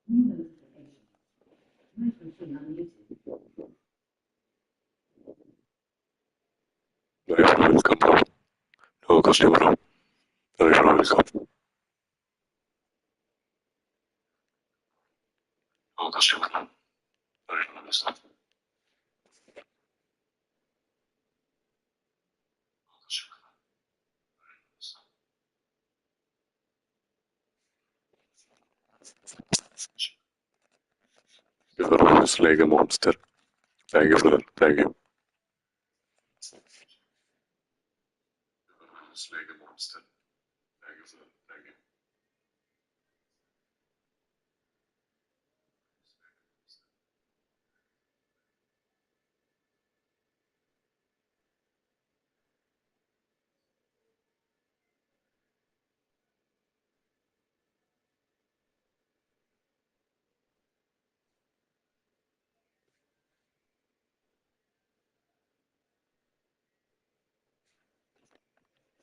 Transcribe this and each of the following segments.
Welcome, bro. No customer, no. Welcome. No customer, no. You are always like a monster. Thank you for that. Thank you. Always like a monster. Thank you for that. Thank you.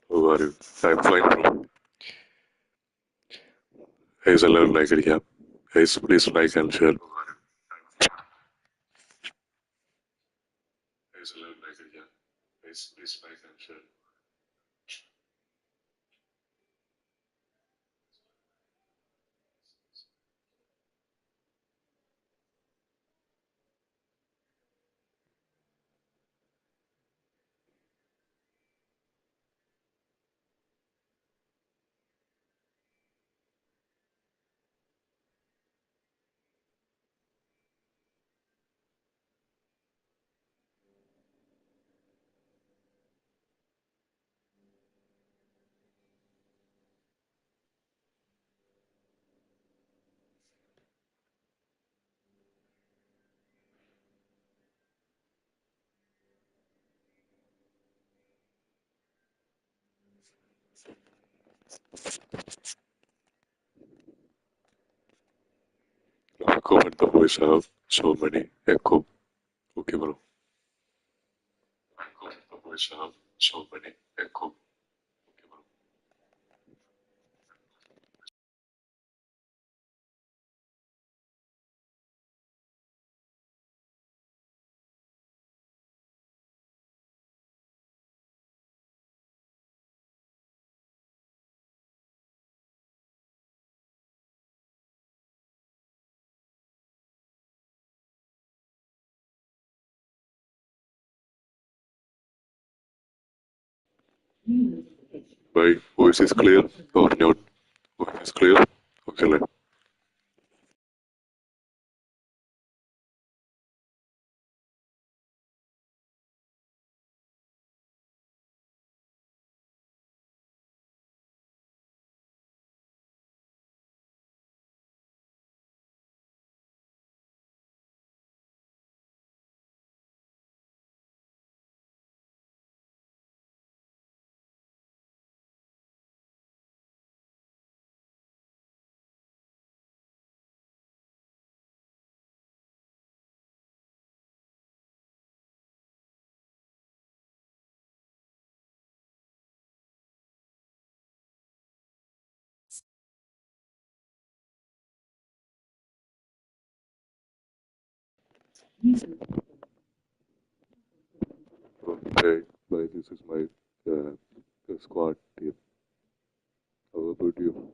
How are you? I'm fine, bro. Guys, I love like it, yeah. Guys, please like and share. Guys, I love like it, yeah. Guys, please like and share. Comment the voice have so many echo. Okay, bro. Comment the voice have so many echo. Okay, bro. My voice is clear or not? Voice is clear. Okay, like. Hey, like this is my squad team. How about you?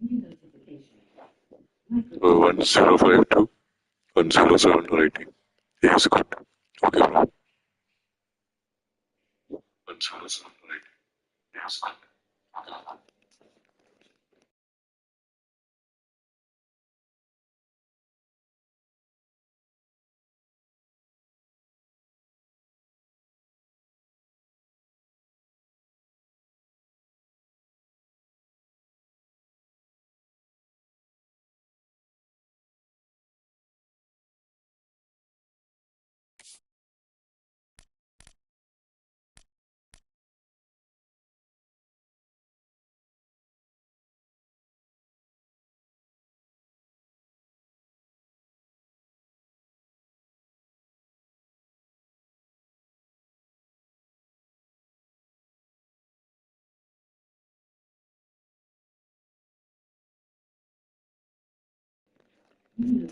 1052 107 rating. Yes, good. Okay, bro. 107 rating. Yes, good.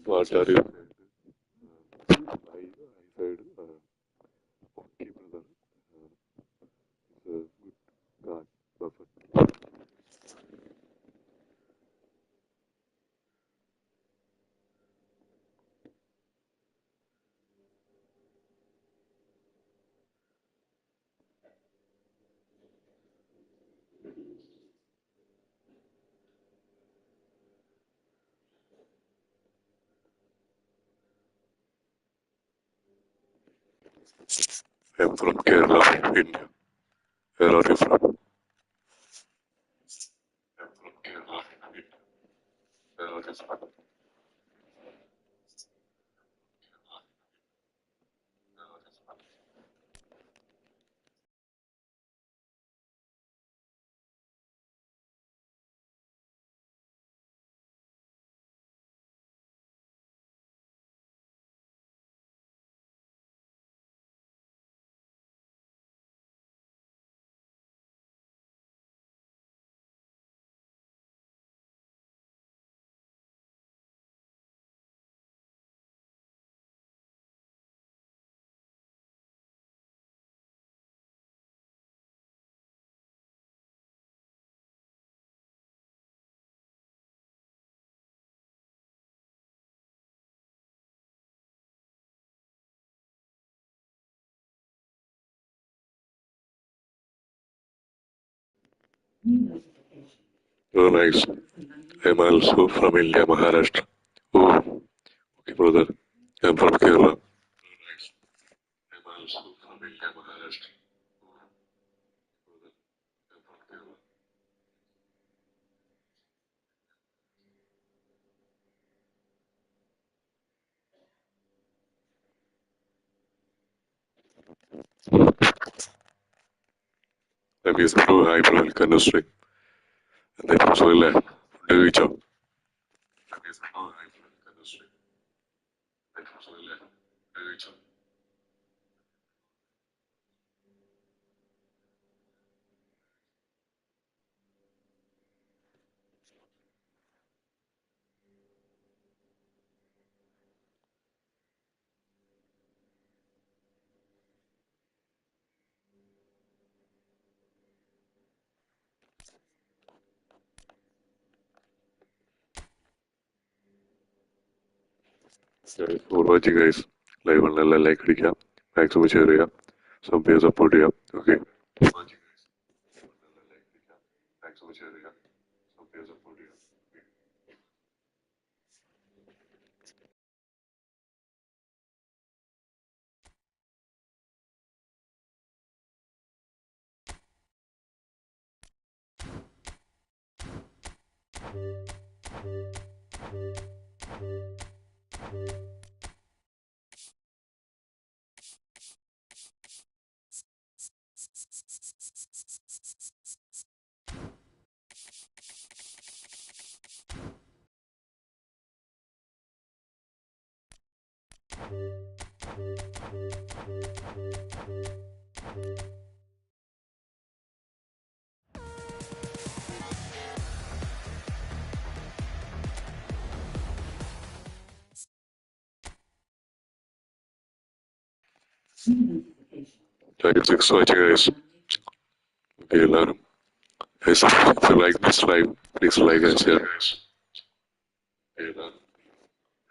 What are you? I said, okay, brother. It's a good card. Perfect. I'm from Kerala, India. Where are you from? I'm from Kerala, India. Where are you from? Oh, nice. I'm also from India, Maharashtra. Oh, okay, brother. I'm from Kerala. Nice. I'm also from India, Maharashtra. Oh, brother. I'm from Kerala. I'm used to hyperbolic industry. And I'm also a do each other. I'm used to hyperbolic industry. I'm also a do each other. For watching, guys. Live on like അടിക്കുക maximum share ചെയ്യുക sub support ചെയ്യുക okay watching guys like അടിക്കുക maximum share ചെയ്യുക sub support ചെയ്യുക thank you six watching guys okay എല്ലാവരും Guys, if you like this live, please like and share. And,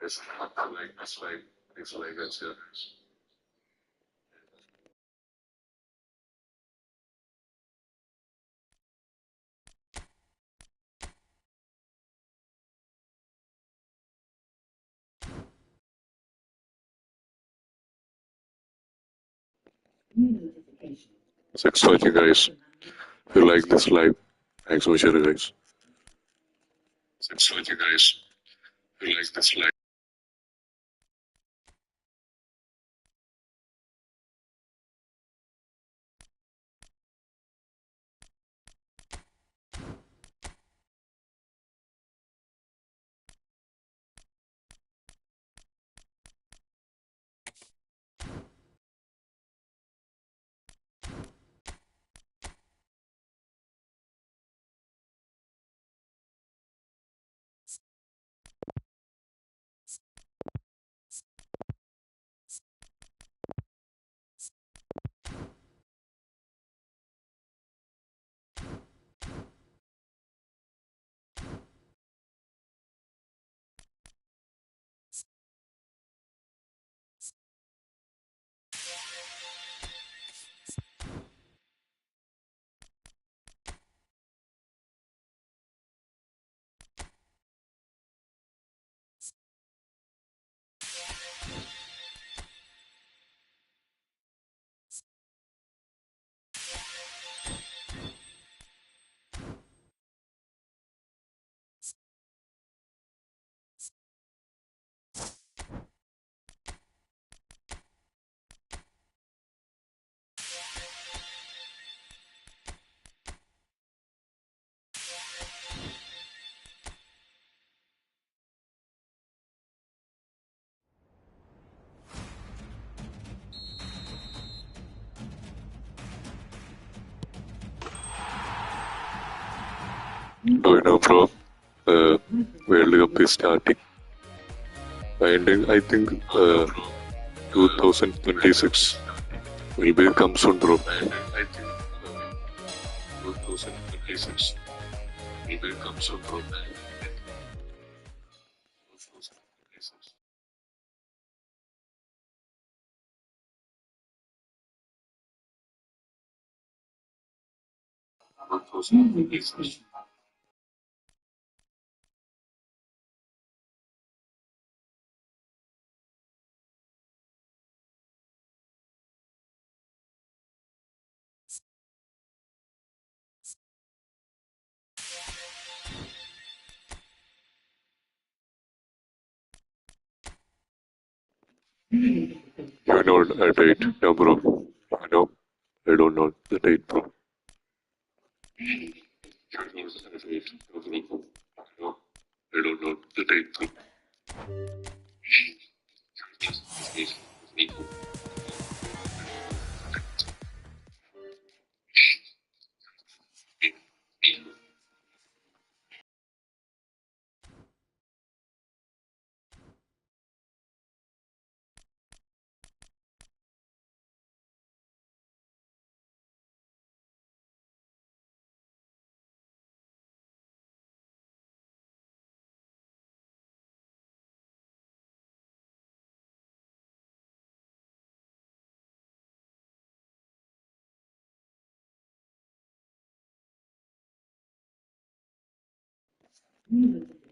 guys, if you like this live, please like and share. 6:30, guys. If you like this live, thanks for sharing, guys. 6:30, guys. If you like this live. Do you know, bro? World Cup is starting. And I think 2026 will be come soon, bro. And I think 2026 will be come soon, bro. 2026. You know the date, no, bro. I know. I don't know the date, bro. You know the date, no, bro. I know. I don't know the date, bro.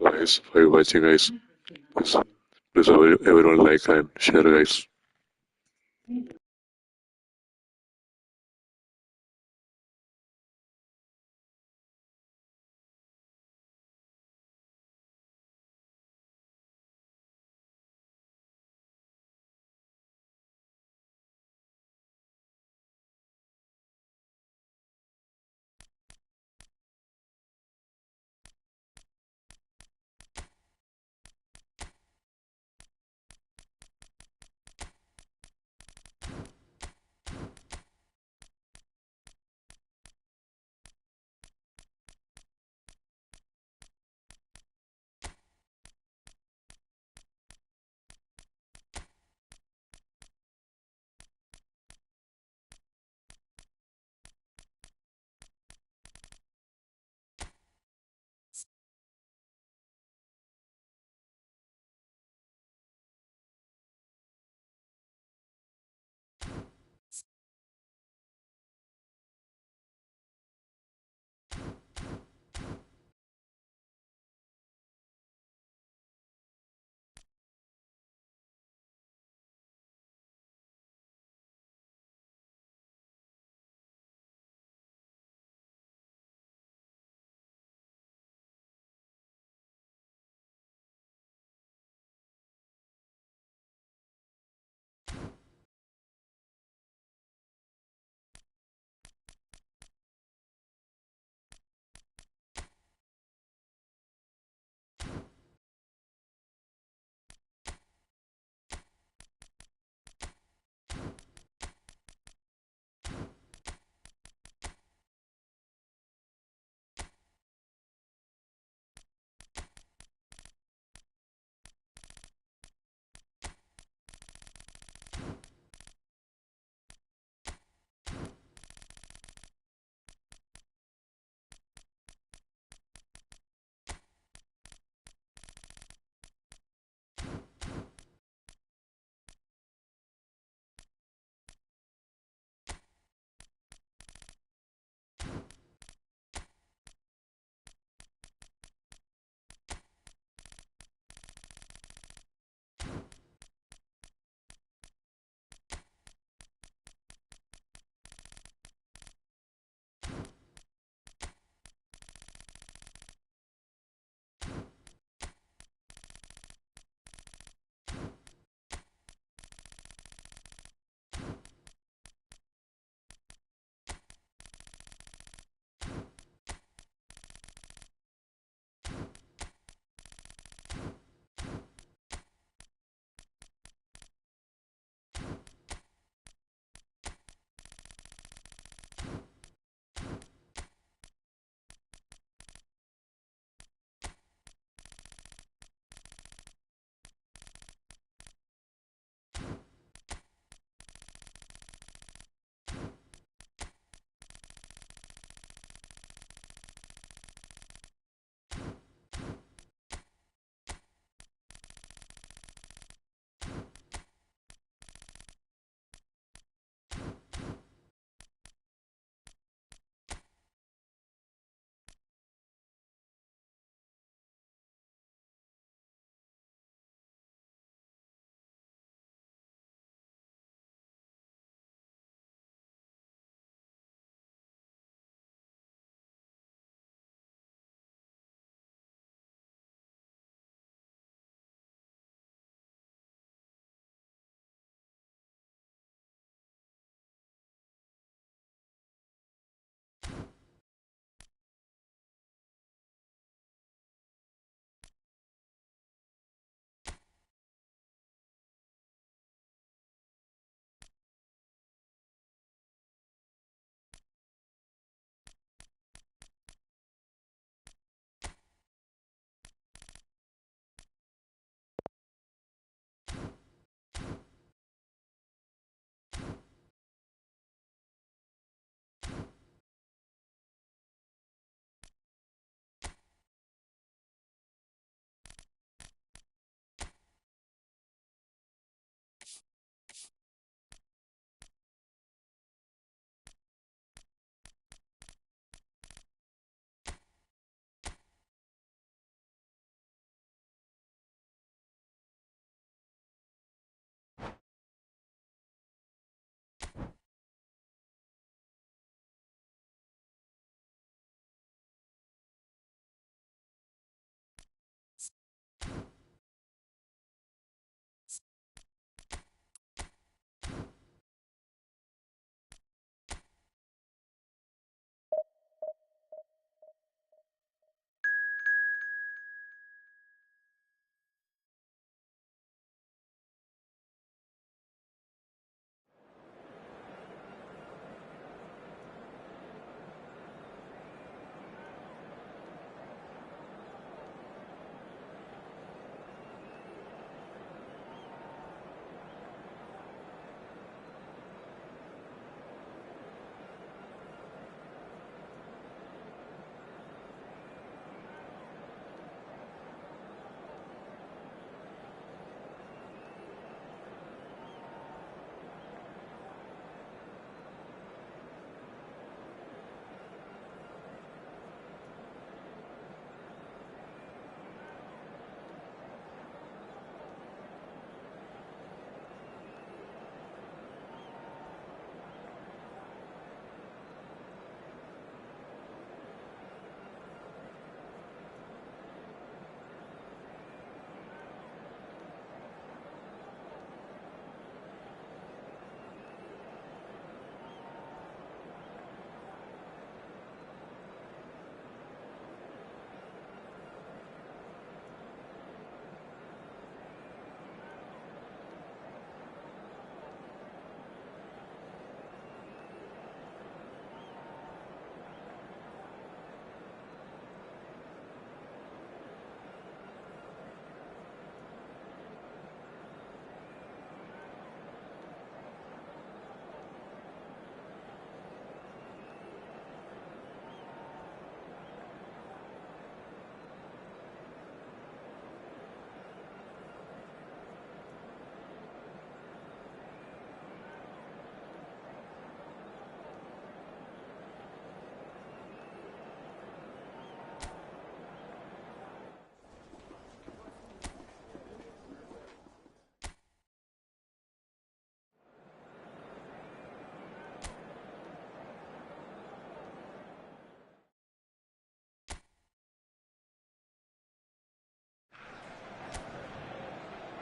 Guys, for you watching, guys, please everyone like and share, guys.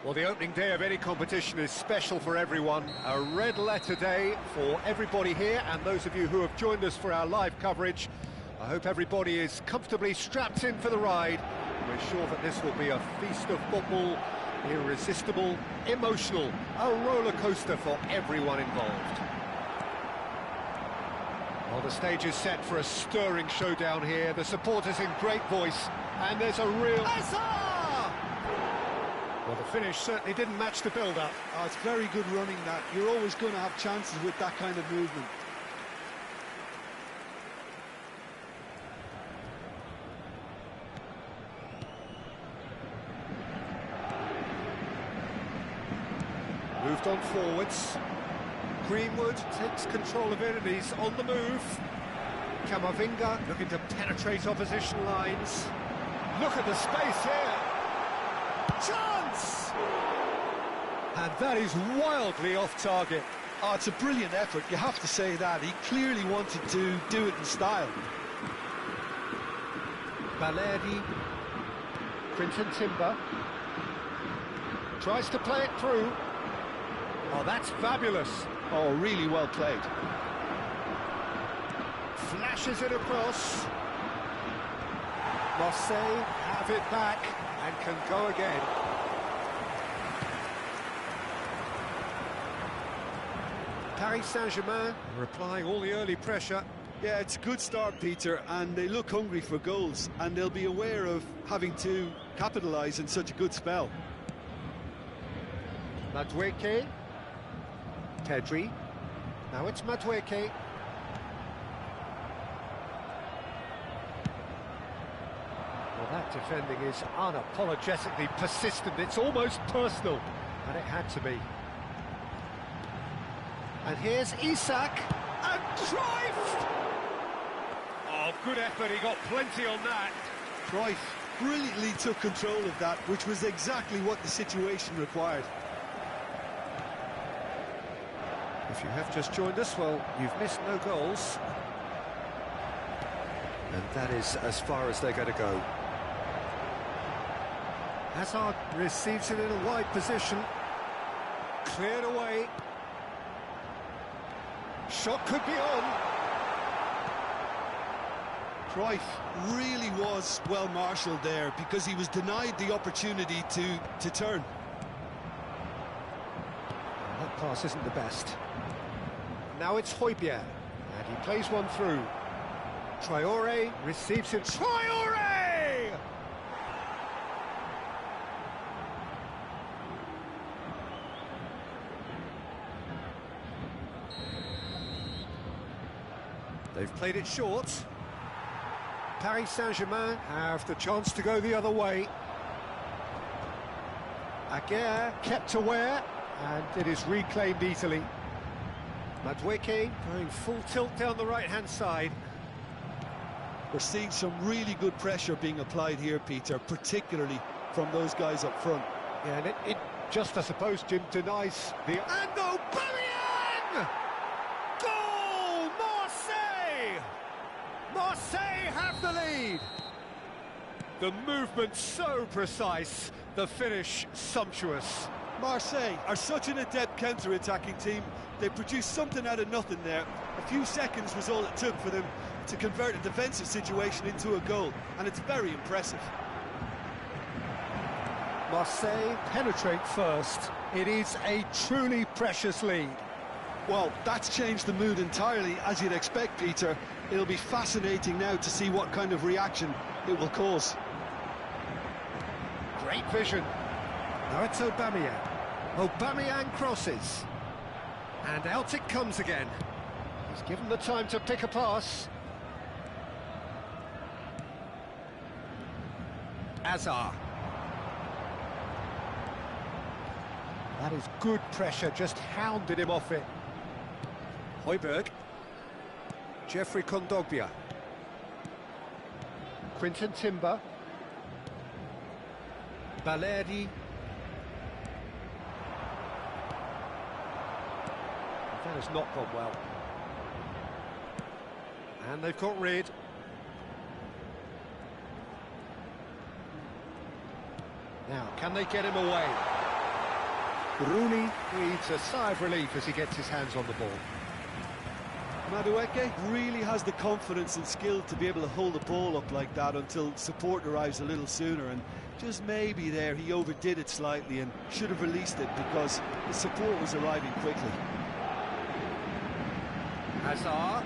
Well, the opening day of any competition is special for everyone. A red letter day for everybody here, and those of you who have joined us for our live coverage. I hope everybody is comfortably strapped in for the ride. We're sure that this will be a feast of football, irresistible, emotional, a roller coaster for everyone involved. Well, the stage is set for a stirring showdown here. The supporters in great voice, and there's a real... Well, the finish certainly didn't match the build-up. Oh, it's very good running, that. You're always going to have chances with that kind of movement. Moved on forwards. Greenwood takes control of it and he's on the move. Camavinga looking to penetrate opposition lines. Look at the space here. Chance! And that is wildly off target. Oh, it's a brilliant effort, you have to say that. He clearly wanted to do it in style. Balerdi. Quinton Timber. Tries to play it through. Oh, that's fabulous. Oh, really well played. Flashes it across. Marseille have it back and can go again. Paris Saint-Germain are applying all the early pressure. Yeah, it's a good start, Peter, and they look hungry for goals, and they'll be aware of having to capitalise in such a good spell. Madueke. Pedri. Now it's Madueke. Well, that defending is unapologetically persistent. It's almost personal, and it had to be. And here's Isak, and Cruyff! Oh, good effort, he got plenty on that. Cruyff brilliantly took control of that, which was exactly what the situation required. If you have just joined us, well, you've missed no goals. And that is as far as they're going to go. Hazard receives it in a wide position. Cleared away. Shot could be on. Cruyff really was well marshalled there because he was denied the opportunity to turn. That pass isn't the best. Now it's Højbjerg, and he plays one through. Traoré receives it. Traoré! They've played it short. Paris Saint-Germain have the chance to go the other way. Aguerd kept aware, and it is reclaimed easily. Madueke going full tilt down the right-hand side. We're seeing some really good pressure being applied here, Peter, particularly from those guys up front. Yeah, and it just, I suppose, Jim, denies the... And Aubameyang! Goal! Marseille! Marseille have the lead! The movement so precise, the finish sumptuous. Marseille are such an adept counter-attacking team. They produced something out of nothing there. A few seconds was all it took for them to convert a defensive situation into a goal, and it's very impressive. Marseille penetrate first. It is a truly precious lead. Well, that's changed the mood entirely, as you'd expect, Peter. It'll be fascinating now to see what kind of reaction it will cause. Great vision. Now it's Aubameyang. Aubameyang crosses. And out it comes again. He's given the time to pick a pass. Hazard. That is good pressure, just hounded him off it. Højbjerg. Jeffrey Kondogbia. Quinton Timber. Balerdi. That has not gone well. And they've got rid. Now, can they get him away? Rooney breathes a sigh of relief as he gets his hands on the ball. Madueke really has the confidence and skill to be able to hold the ball up like that until support arrives a little sooner, and just maybe there he overdid it slightly and should have released it because the support was arriving quickly. Hazard.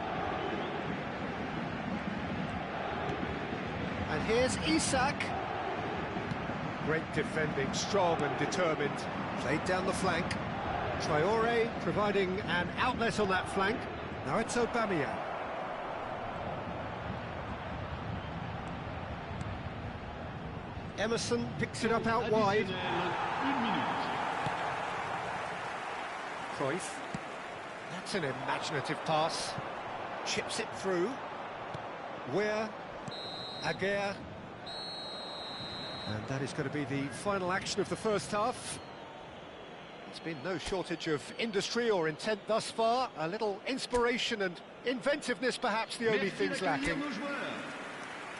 And here's Isak. Great defending, strong and determined. Played down the flank. Traore providing an outlet on that flank. Now it's Aubameyang. Emerson picks it up out wide. Cruyff. That's an imaginative pass. Chips it through. Weir. Aguirre. And that is going to be the final action of the first half. There's been no shortage of industry or intent thus far. A little inspiration and inventiveness, perhaps the only things lacking.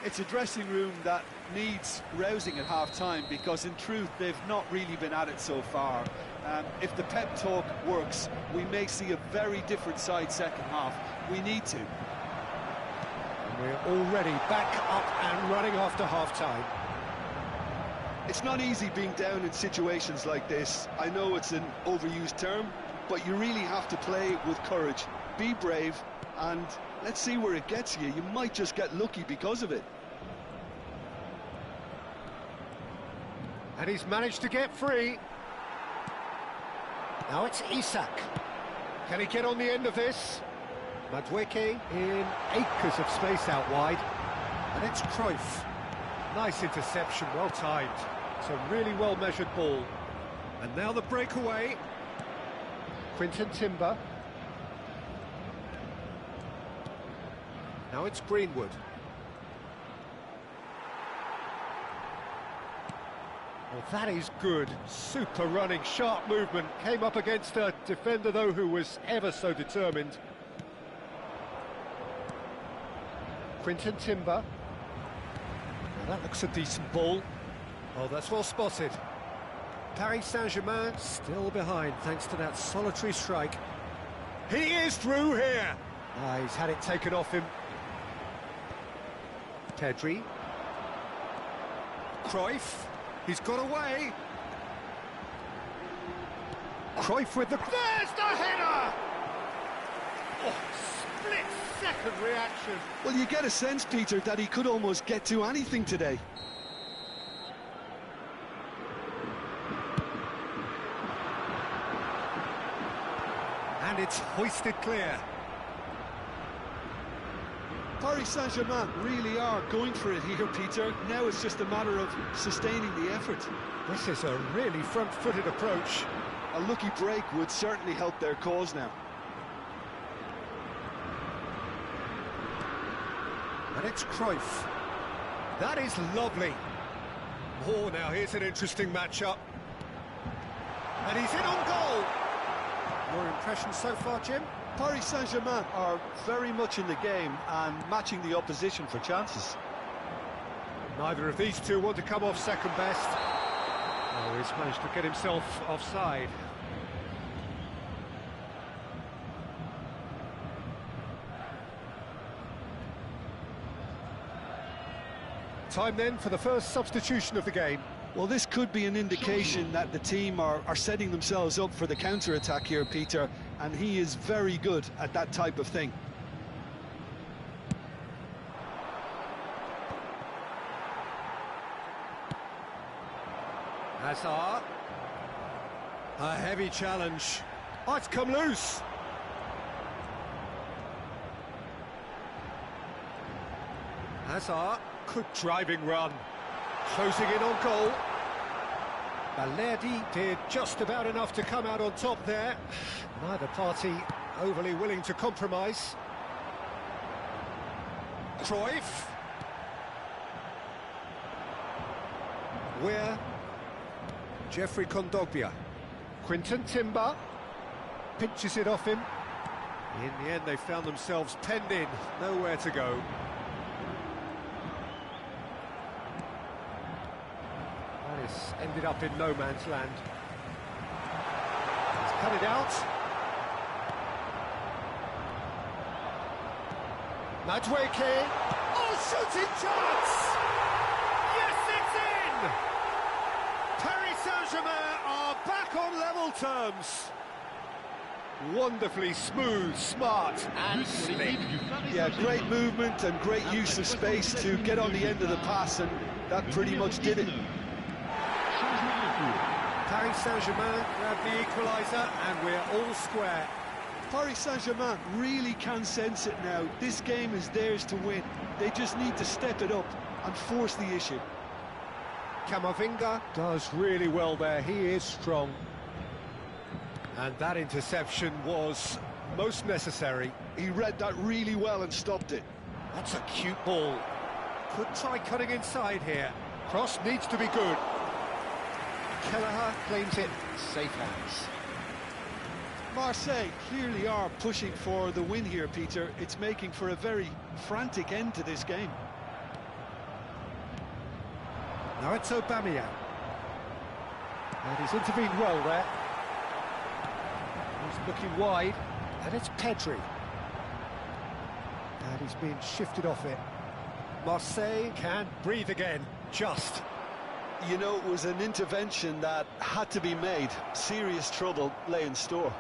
It's a dressing room that needs rousing at half-time because, in truth, they've not really been at it so far. If the pep talk works, we may see a very different side second half. We need to. And we're already back up and running after half-time. It's not easy being down in situations like this. I know it's an overused term, but you really have to play with courage. Be brave, and let's see where it gets you. You might just get lucky because of it. And he's managed to get free. Now it's Isak. Can he get on the end of this? Madueke in acres of space out wide. And it's Cruyff. Nice interception, well timed. It's a really well-measured ball. And now the breakaway. Quinton Timber. Now it's Greenwood. Well, that is good. Super running, sharp movement. Came up against a defender, though, who was ever so determined. Quinton Timber. Well, that looks a decent ball. Oh, that's well spotted. Paris Saint-Germain still behind, thanks to that solitary strike. He is through here! He's had it taken off him. Pedri. Cruyff. He's got away. Cruyff with the... There's the header! Oh, split-second reaction. Well, you get a sense, Peter, that he could almost get to anything today. And it's hoisted clear. Paris Saint-Germain really are going for it here, Peter. Now it's just a matter of sustaining the effort. This is a really front-footed approach. A lucky break would certainly help their cause now. And it's Cruyff. That is lovely. Oh, now here's an interesting matchup. And he's in on goal. Your impression so far, Jim? Paris Saint-Germain are very much in the game and matching the opposition for chances. Neither of these two want to come off second best. Oh, he's managed to get himself offside. Time then for the first substitution of the game. Well, this could be an indication that the team are setting themselves up for the counter-attack here, Peter, and he is very good at that type of thing. Hazard. A heavy challenge. Oh, it's come loose. Hazard. Good driving run. Closing in on goal. Balerdi did just about enough to come out on top there. Neither party overly willing to compromise. Cruyff. Weir. Jeffrey Kondogbia. Quinton Timber. Pinches it off him. In the end, they found themselves penned in. Nowhere to go. Ended up in no man's land. cut it out. Madueke. Oh, shooting chance! Yes, it's in! Paris Saint-Germain are back on level terms. Wonderfully smooth, smart and slick. Yeah, great movement and great use of space to get on the end of the pass, and that pretty much did it. Paris Saint-Germain grab the equaliser and we're all square. Paris Saint-Germain really can sense it now. This game is theirs to win. They just need to step it up and force the issue. Camavinga does really well there, he is strong. And that interception was most necessary. He read that really well and stopped it. That's a cute ball. Could try cutting inside here. Cross needs to be good. Kelleher claims it. Safe hands. Marseille clearly are pushing for the win here, Peter. It's making for a very frantic end to this game. Now it's Aubameyang. And he's intervened well there. He's looking wide, and it's Pedri. And he's being shifted off it. Marseille can breathe again, just. You know, it was an intervention that had to be made. Serious trouble lay in store.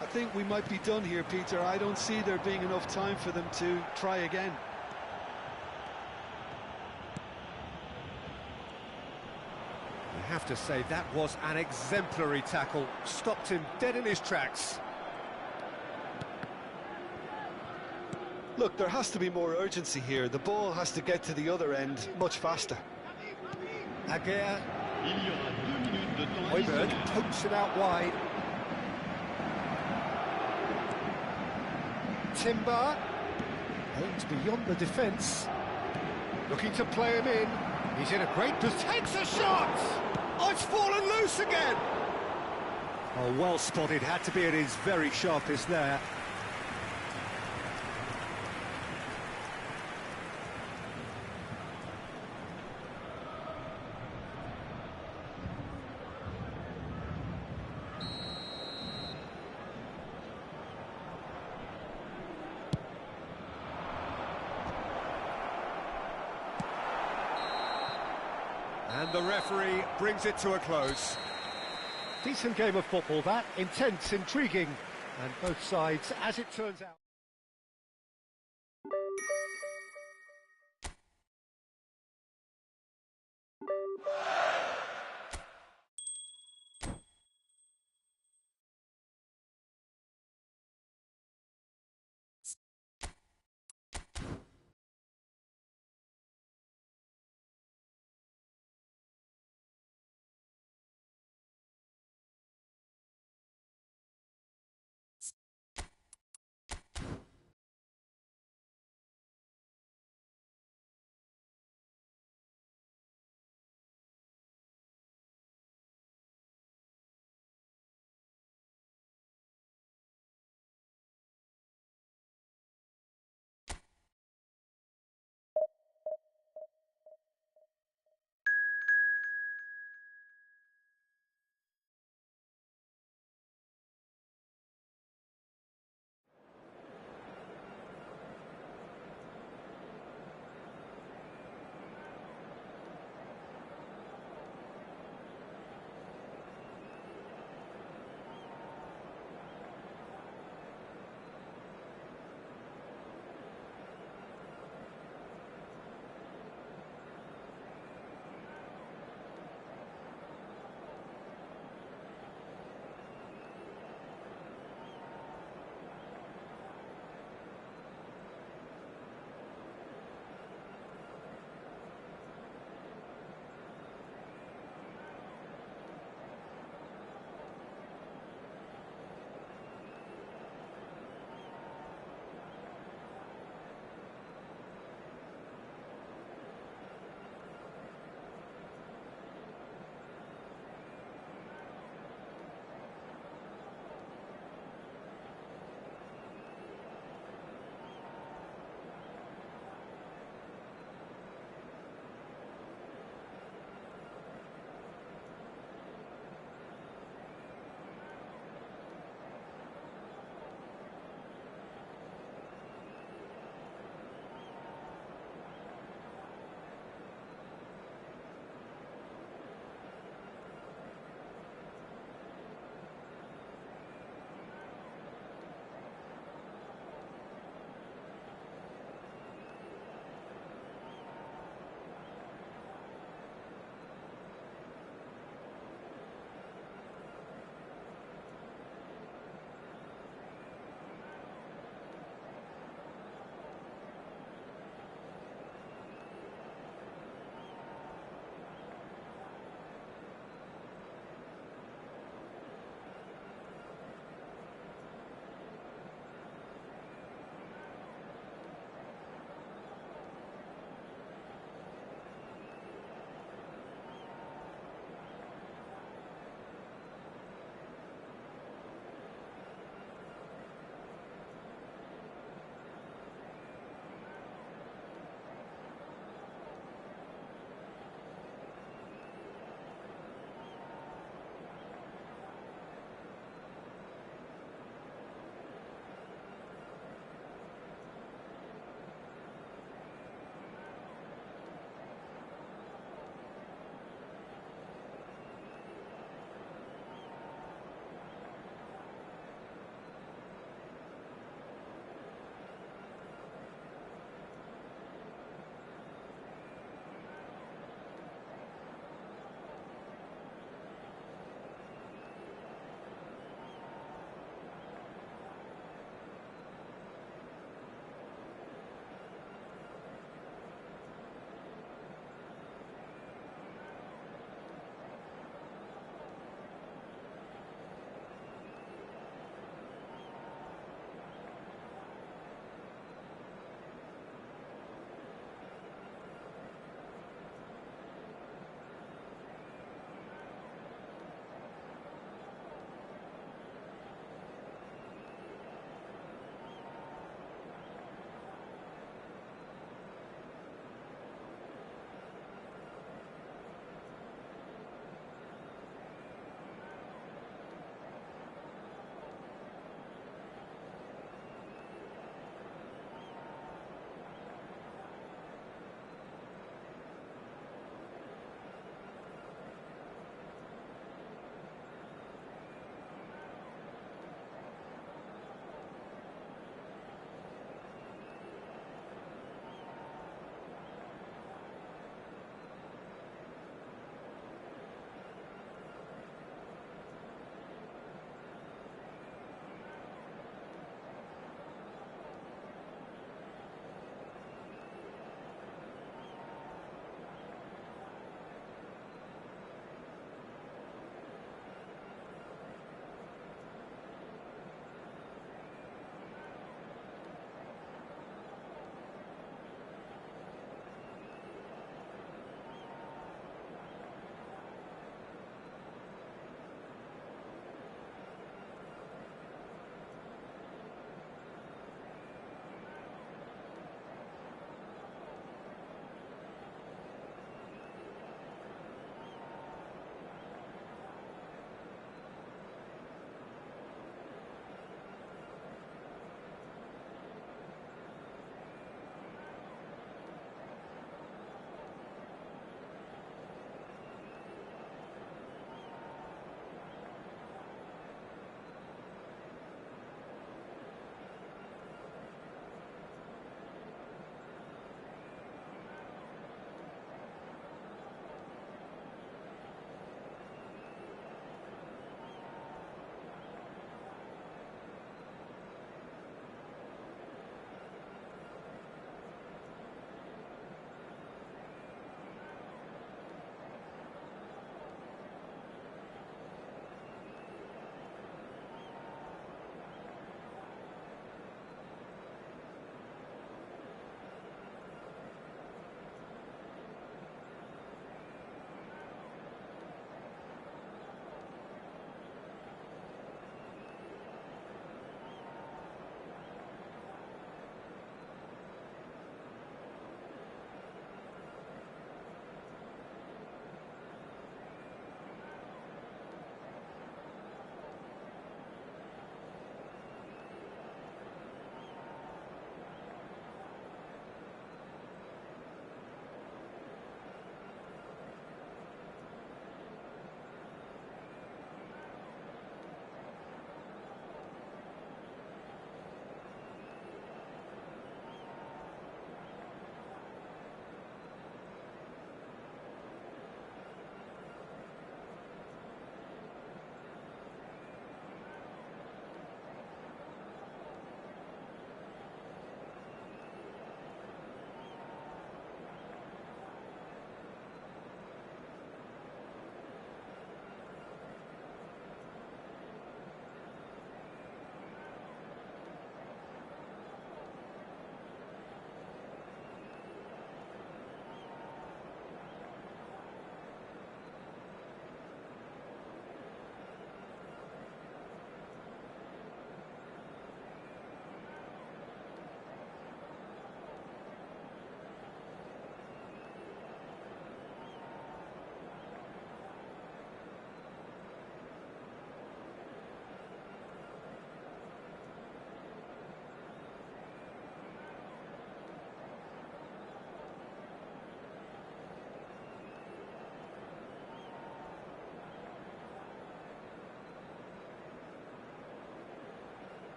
I think we might be done here, Peter. I don't see there being enough time for them to try again. I have to say, that was an exemplary tackle. Stopped him dead in his tracks. Look, there has to be more urgency here. The ball has to get to the other end much faster. Aguirre. Højbjerg pokes it out wide. Timber aims beyond the defence. Looking to play him in. He's in a great position. Takes a shot! Oh, it's fallen loose again! Oh, well spotted. Had to be at his very sharpest there. And the referee brings it to a close. Decent game of football, that. Intense, intriguing, and both sides, as it turns out.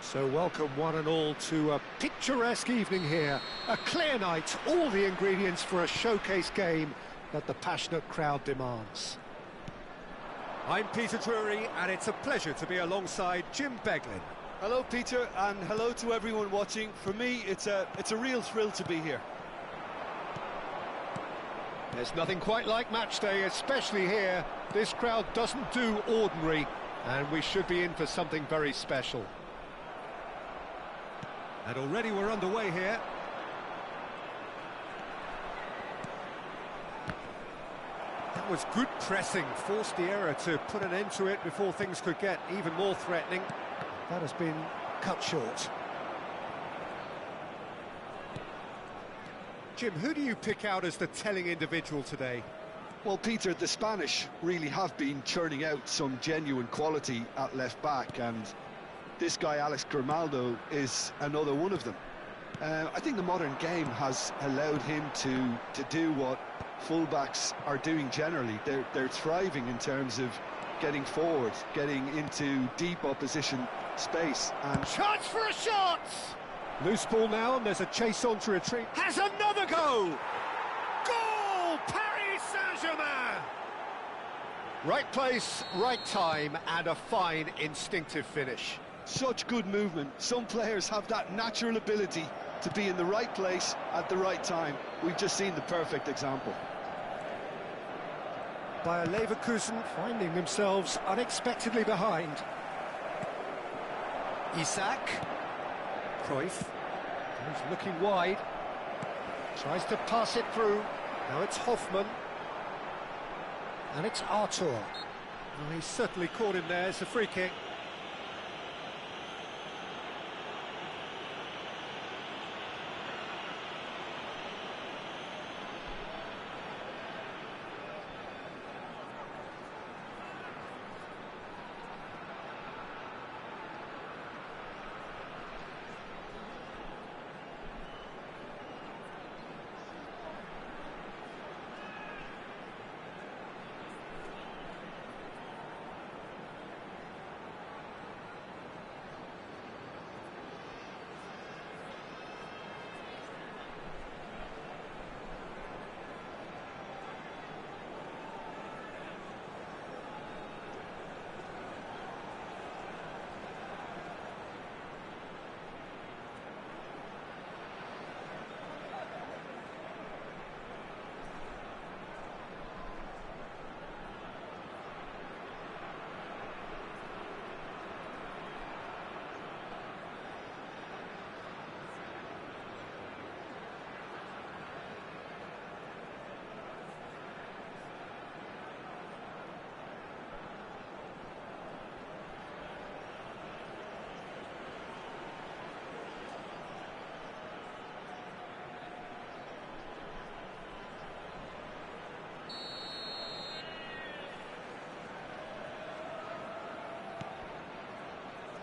So welcome one and all to a picturesque evening here. A clear night, all the ingredients for a showcase game that the passionate crowd demands. I'm Peter Drury, and it's a pleasure to be alongside Jim Beglin. Hello, Peter, and hello to everyone watching. For me, it's a real thrill to be here. There's nothing quite like match day, especially here. This crowd doesn't do ordinary, and we should be in for something very special. And already we're underway here. That was good pressing, forced the error to put an end to it before things could get even more threatening. That has been cut short. Jim, who do you pick out as the telling individual today? Well, Peter, the Spanish really have been churning out some genuine quality at left-back, and this guy, Alex Grimaldo, is another one of them. I think the modern game has allowed him to do what fullbacks are doing generally. They're thriving in terms of getting forward, getting into deep opposition space. And chance for a shot! Loose ball now, and there's a chase on to retreat. Has another go! Goal! Paris Saint-Germain! Right place, right time, and a fine instinctive finish. Such good movement. Some players have that natural ability to be in the right place at the right time. We've just seen the perfect example. Bayer Leverkusen finding themselves unexpectedly behind. Isak. Cruyff. He's looking wide. Tries to pass it through. Now it's Hoffman. And it's Artur. Well, he's certainly caught him there. It's a free kick.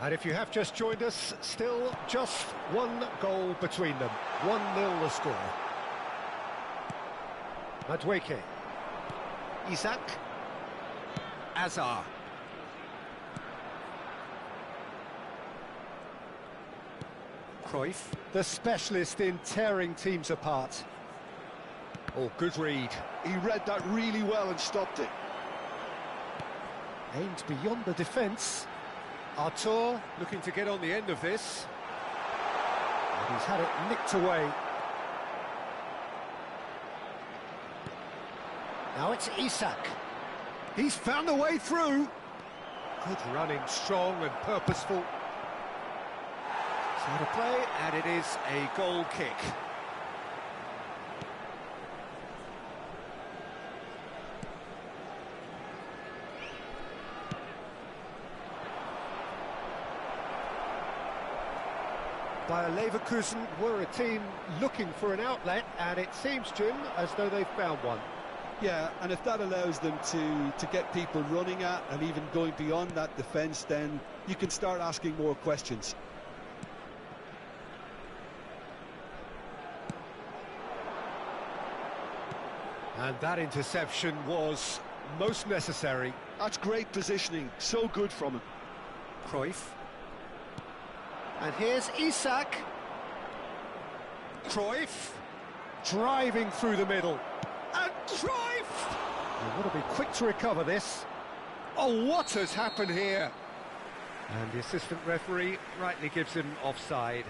And if you have just joined us, still just one goal between them. 1-0 the score. Madueke. Isak. Azar. Cruyff, the specialist in tearing teams apart. Oh, good read. He read that really well and stopped it. Aimed beyond the defence. Artur looking to get on the end of this. And he's had it nicked away. Now it's Isak. He's found a way through. Good running, strong and purposeful. So to play, and it is a goal kick. Bayer Leverkusen were a team looking for an outlet, and it seems, Jim, as though they've found one. Yeah, and if that allows them to get people running at and even going beyond that defence, then you can start asking more questions. And that interception was most necessary. That's great positioning, so good from him. Cruyff. And here's Isak. Cruyff. Driving through the middle. And Cruyff! You've got to be quick to recover this. Oh, what has happened here? And the assistant referee rightly gives him offside.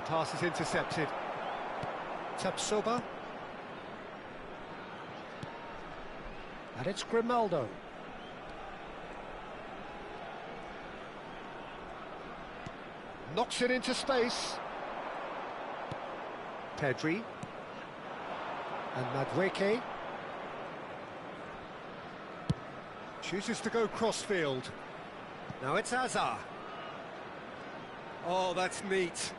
pass is intercepted. Tapsoba. And it's Grimaldo. Knocks it into space. Pedri. And Madueke. Chooses to go crossfield. Now it's Hazard. Oh, that's neat.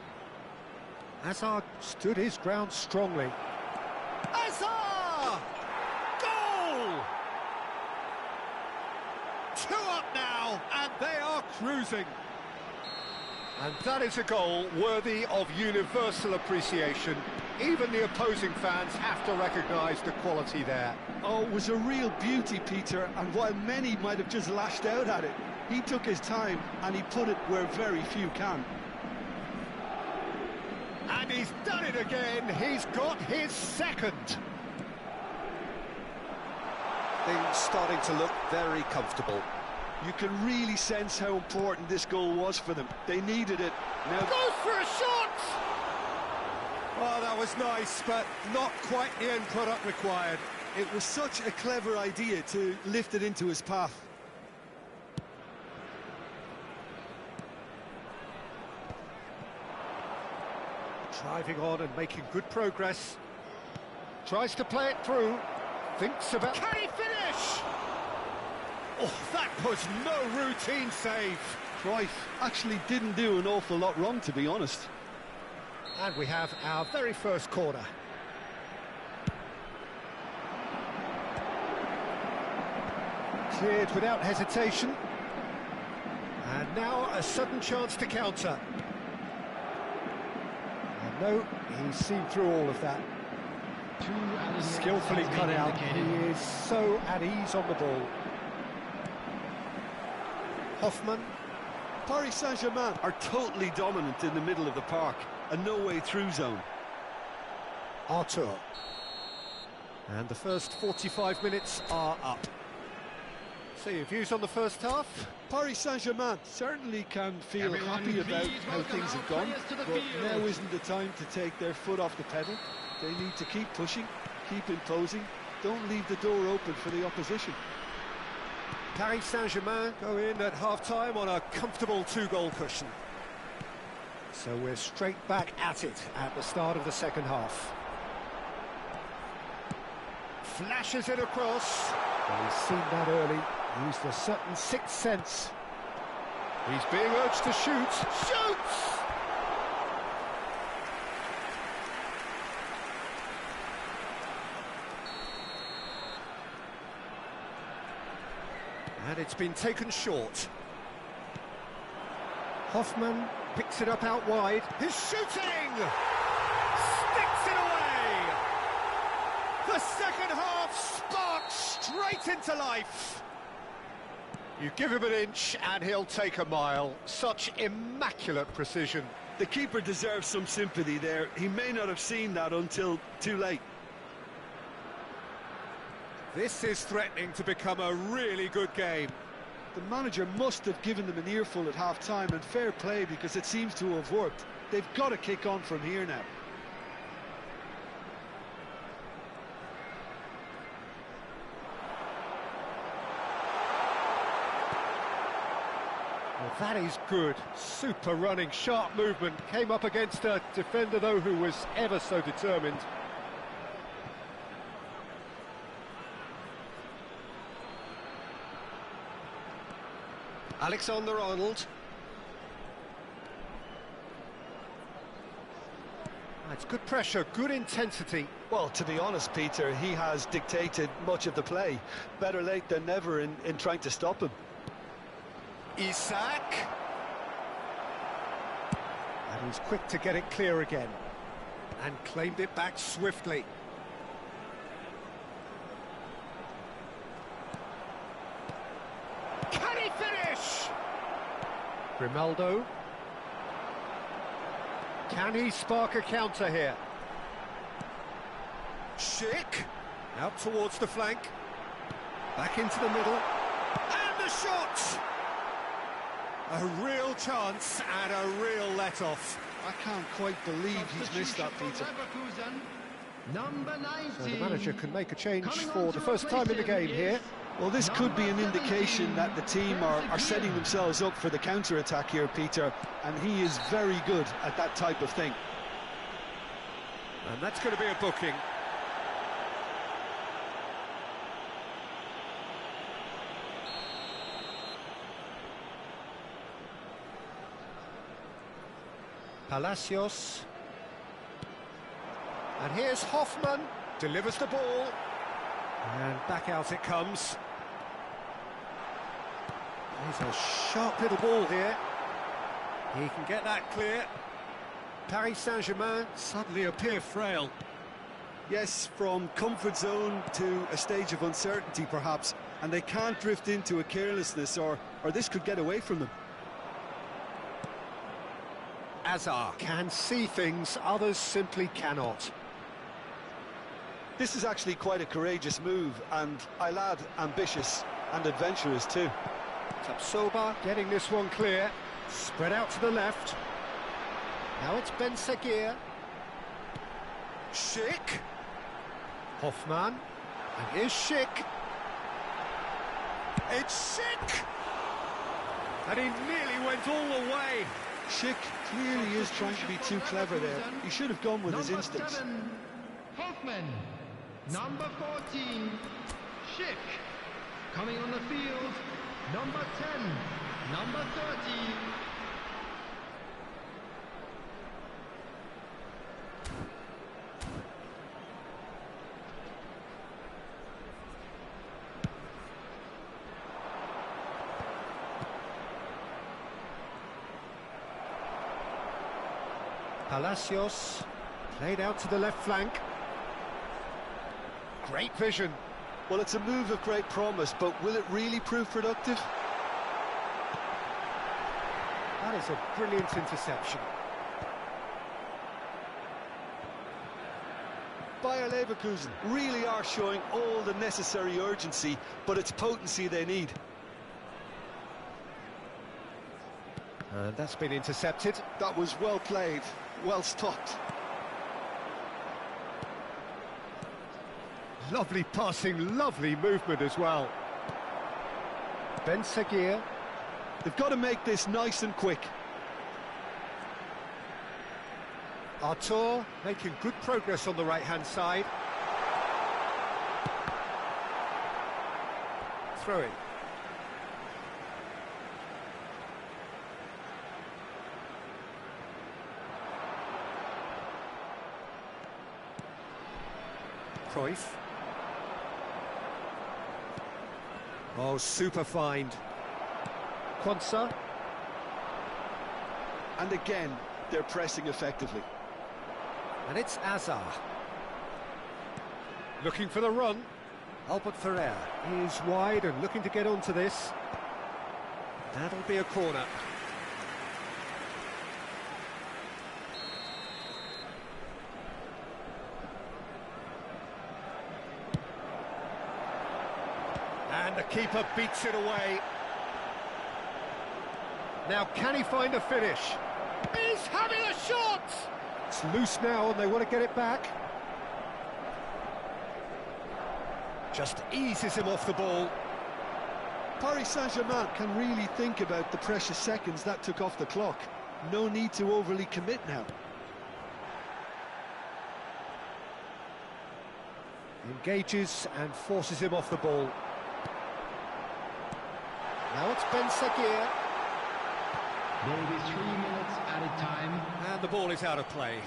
Hazard stood his ground strongly. Hazard! Goal! 2 up now, and they are cruising. And that is a goal worthy of universal appreciation. Even the opposing fans have to recognise the quality there. Oh, it was a real beauty, Peter, and while many might have just lashed out at it, he took his time and he put it where very few can. And he's done it again, he's got his second. Things starting to look very comfortable. You can really sense how important this goal was for them. They needed it. Now goes for a shot! Oh, that was nice, but not quite the end product required. it was such a clever idea to lift it into his path. Driving on and making good progress. Tries to play it through. Thinks about... Can he finish? Oh, that was no routine save. Cruyff actually didn't do an awful lot wrong, to be honest. And we have our very first corner. Cleared without hesitation. And now a sudden chance to counter. And no, he's seen through all of that. Skillfully cut out. He is so at ease on the ball. Hoffman. Paris Saint-Germain are totally dominant in the middle of the park, a no-way-through zone. Arthur. And the first 45 minutes are up. So your views on the first half? Paris Saint-Germain certainly can feel happy about how things have gone, but now isn't the time to take their foot off the pedal. They need to keep pushing, keep imposing, don't leave the door open for the opposition. Paris Saint-Germain go in at half-time on a comfortable 2-goal cushion. So we're straight back at it at the start of the second half. Flashes it across. Well, he's seen that early, used a certain sixth sense. He's being urged to shoot. Shoots! And it's been taken short. Hoffman picks it up out wide. He's shooting! Sticks it away! The second half sparks straight into life. You give him an inch and he'll take a mile. Such immaculate precision. The keeper deserves some sympathy there. He may not have seen that until too late. This is threatening to become a really good game. The manager must have given them an earful at half-time, and fair play because it seems to have worked. They've got to kick on from here now. Well, that is good. Super running, sharp movement. Came up against a defender, though, who was ever so determined. Alexander-Arnold. It's good pressure, good intensity. Well, to be honest, Peter, he has dictated much of the play. Better late than never in trying to stop him. Isak. And he's quick to get it clear again. And claimed it back swiftly. Can he finish? Grimaldo. Can he spark a counter here? Schick. Out towards the flank. Back into the middle. And the shot! A real chance and a real let-off. I can't quite believe he's missed that, Peter. Number 19. So the manager can make a change for the first time in the game here. Well, this could be an indication that the team are setting themselves up for the counter-attack here, Peter, and he is very good at that type of thing. And that's going to be a booking. Palacios. And here's Hoffman, delivers the ball. And back out it comes. There's a sharp little ball here. He can get that clear. Paris Saint-Germain suddenly appear frail. Yes, from comfort zone to a stage of uncertainty, perhaps, and they can't drift into a carelessness, or this could get away from them. Azar can see things others simply cannot. This is actually quite a courageous move, and I'll add ambitious and adventurous too. Tapsoba getting this one clear. Spread out to the left. Now it's Ben Seguir. Schick. Hoffman. And here's Schick. It's Schick! And he nearly went all the way. Schick clearly is trying to be too clever there. He should have gone with his instincts. 7, Hoffman. Number 14, Schick. Coming on the field, number 10, number 30. Palacios, played out to the left flank. Great vision. Well, it's a move of great promise, but will it really prove productive? That is a brilliant interception. Bayer Leverkusen really are showing all the necessary urgency, but it's potency they need. And that's been intercepted. That was well played, well stopped. Lovely passing, lovely movement as well. Ben Seguir. They've got to make this nice and quick. Artur making good progress on the right-hand side. Throw-in. Cruyff. Oh, super find. Quansah. And again, they're pressing effectively. And it's Azar. Looking for the run. Albert Ferrer is wide and looking to get onto this. That'll be a corner. And the keeper beats it away. Now, can he find a finish? He's having a shot! It's loose now and they want to get it back. Just eases him off the ball. Paris Saint-Germain can really think about the precious seconds that took off the clock. No need to overly commit now. Engages and forces him off the ball. Now it's Ben Seguir. There will be 3 minutes added time. And the ball is out of play.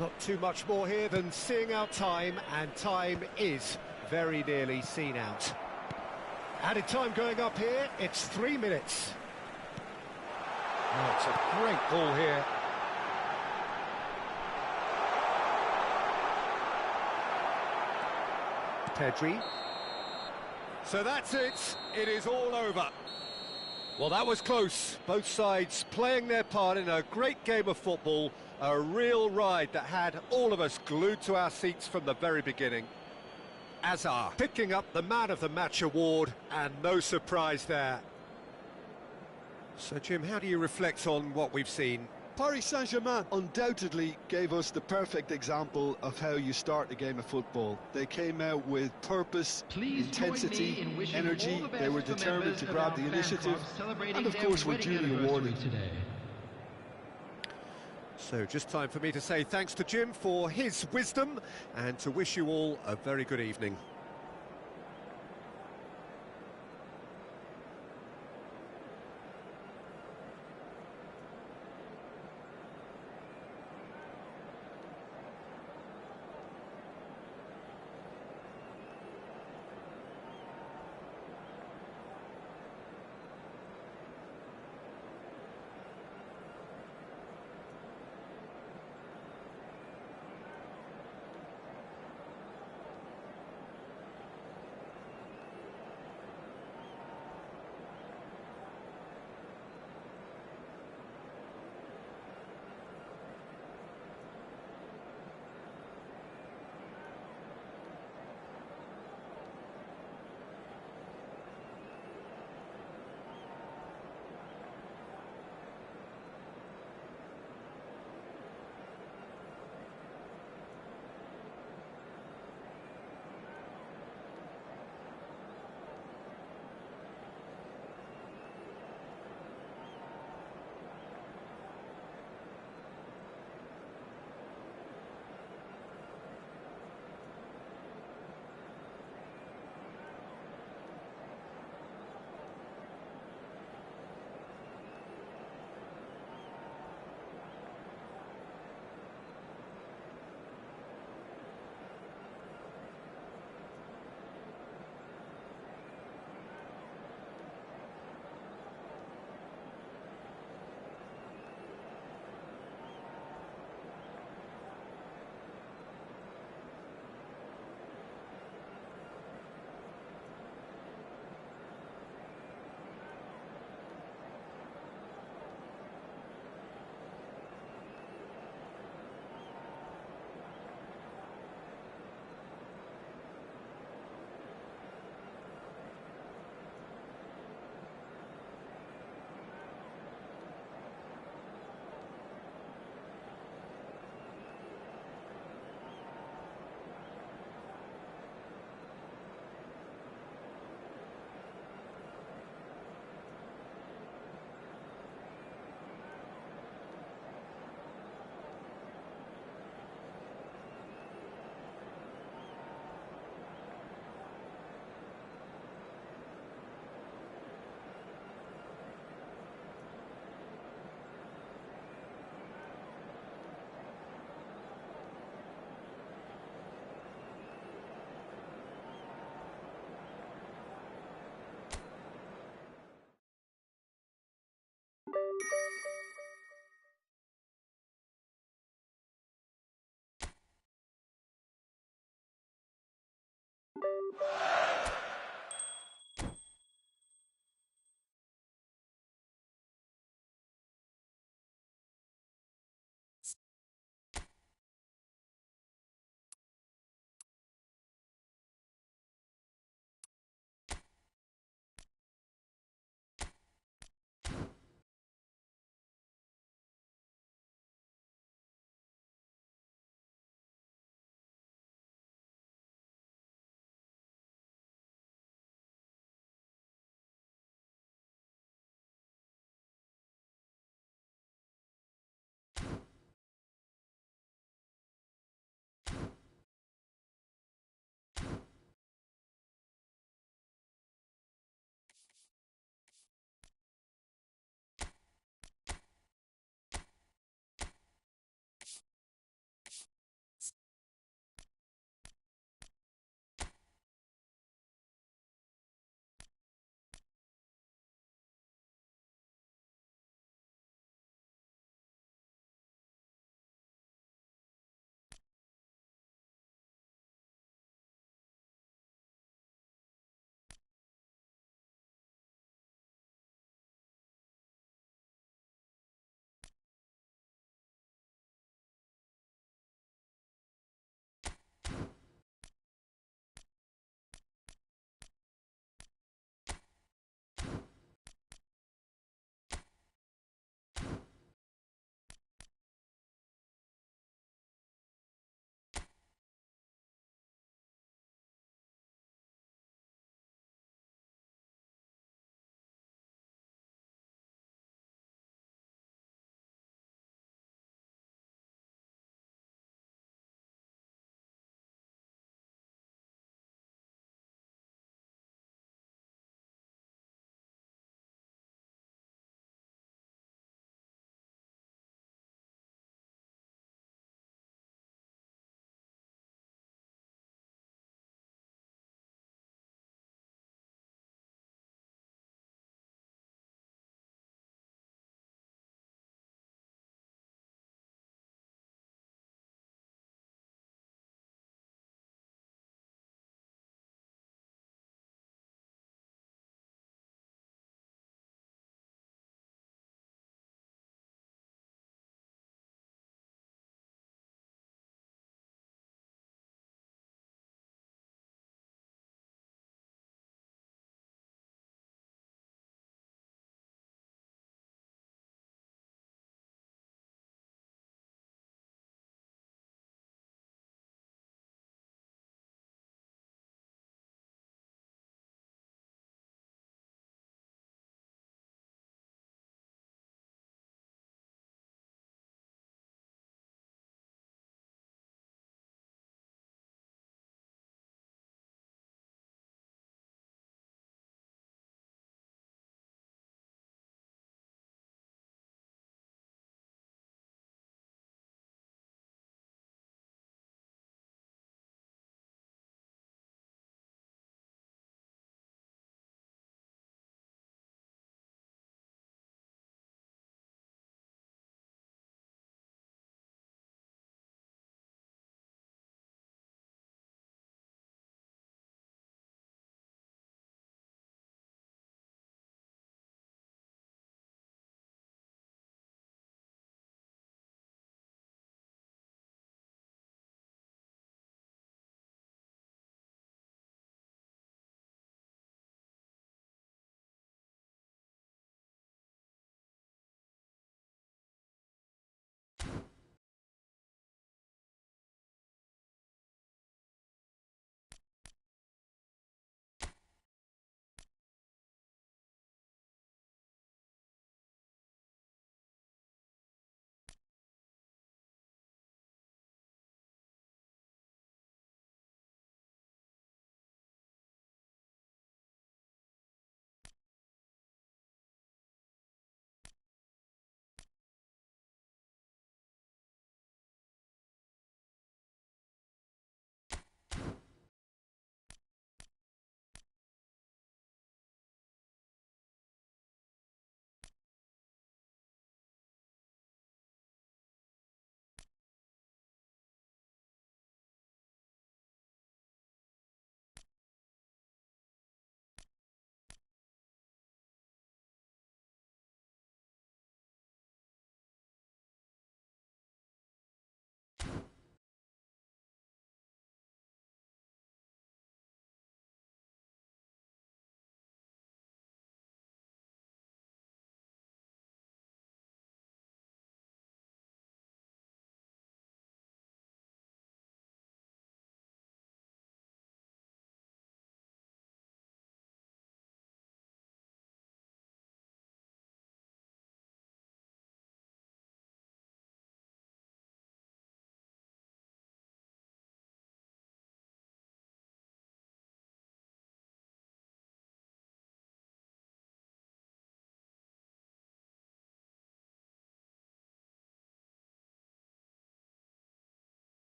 Not too much more here than seeing out time, and time is very nearly seen out. Added time going up here, it's 3 minutes. Oh, it's a great ball here. Pedri. So that's it, it is all over. Well, that was close. Both sides playing their part in a great game of football, a real ride that had all of us glued to our seats from the very beginning. Azar picking up the Man of the Match award, and no surprise there. So, Jim, how do you reflect on what we've seen? Paris Saint-Germain undoubtedly gave us the perfect example of how you start a game of football. They came out with purpose, intensity, energy. They were determined to grab the initiative, and of course were duly awarded today. So just time for me to say thanks to Jim for his wisdom and to wish you all a very good evening.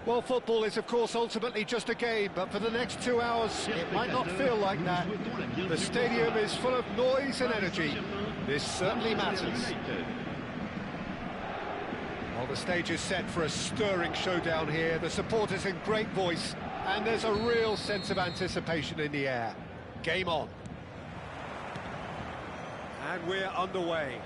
Well, football is, of course, ultimately just a game, but for the next 2 hours, it might not feel like that. The stadium is full of noise and energy. This certainly matters. Well, the stage is set for a stirring showdown here. The supporters in great voice, and there's a real sense of anticipation in the air. Game on. And we're underway.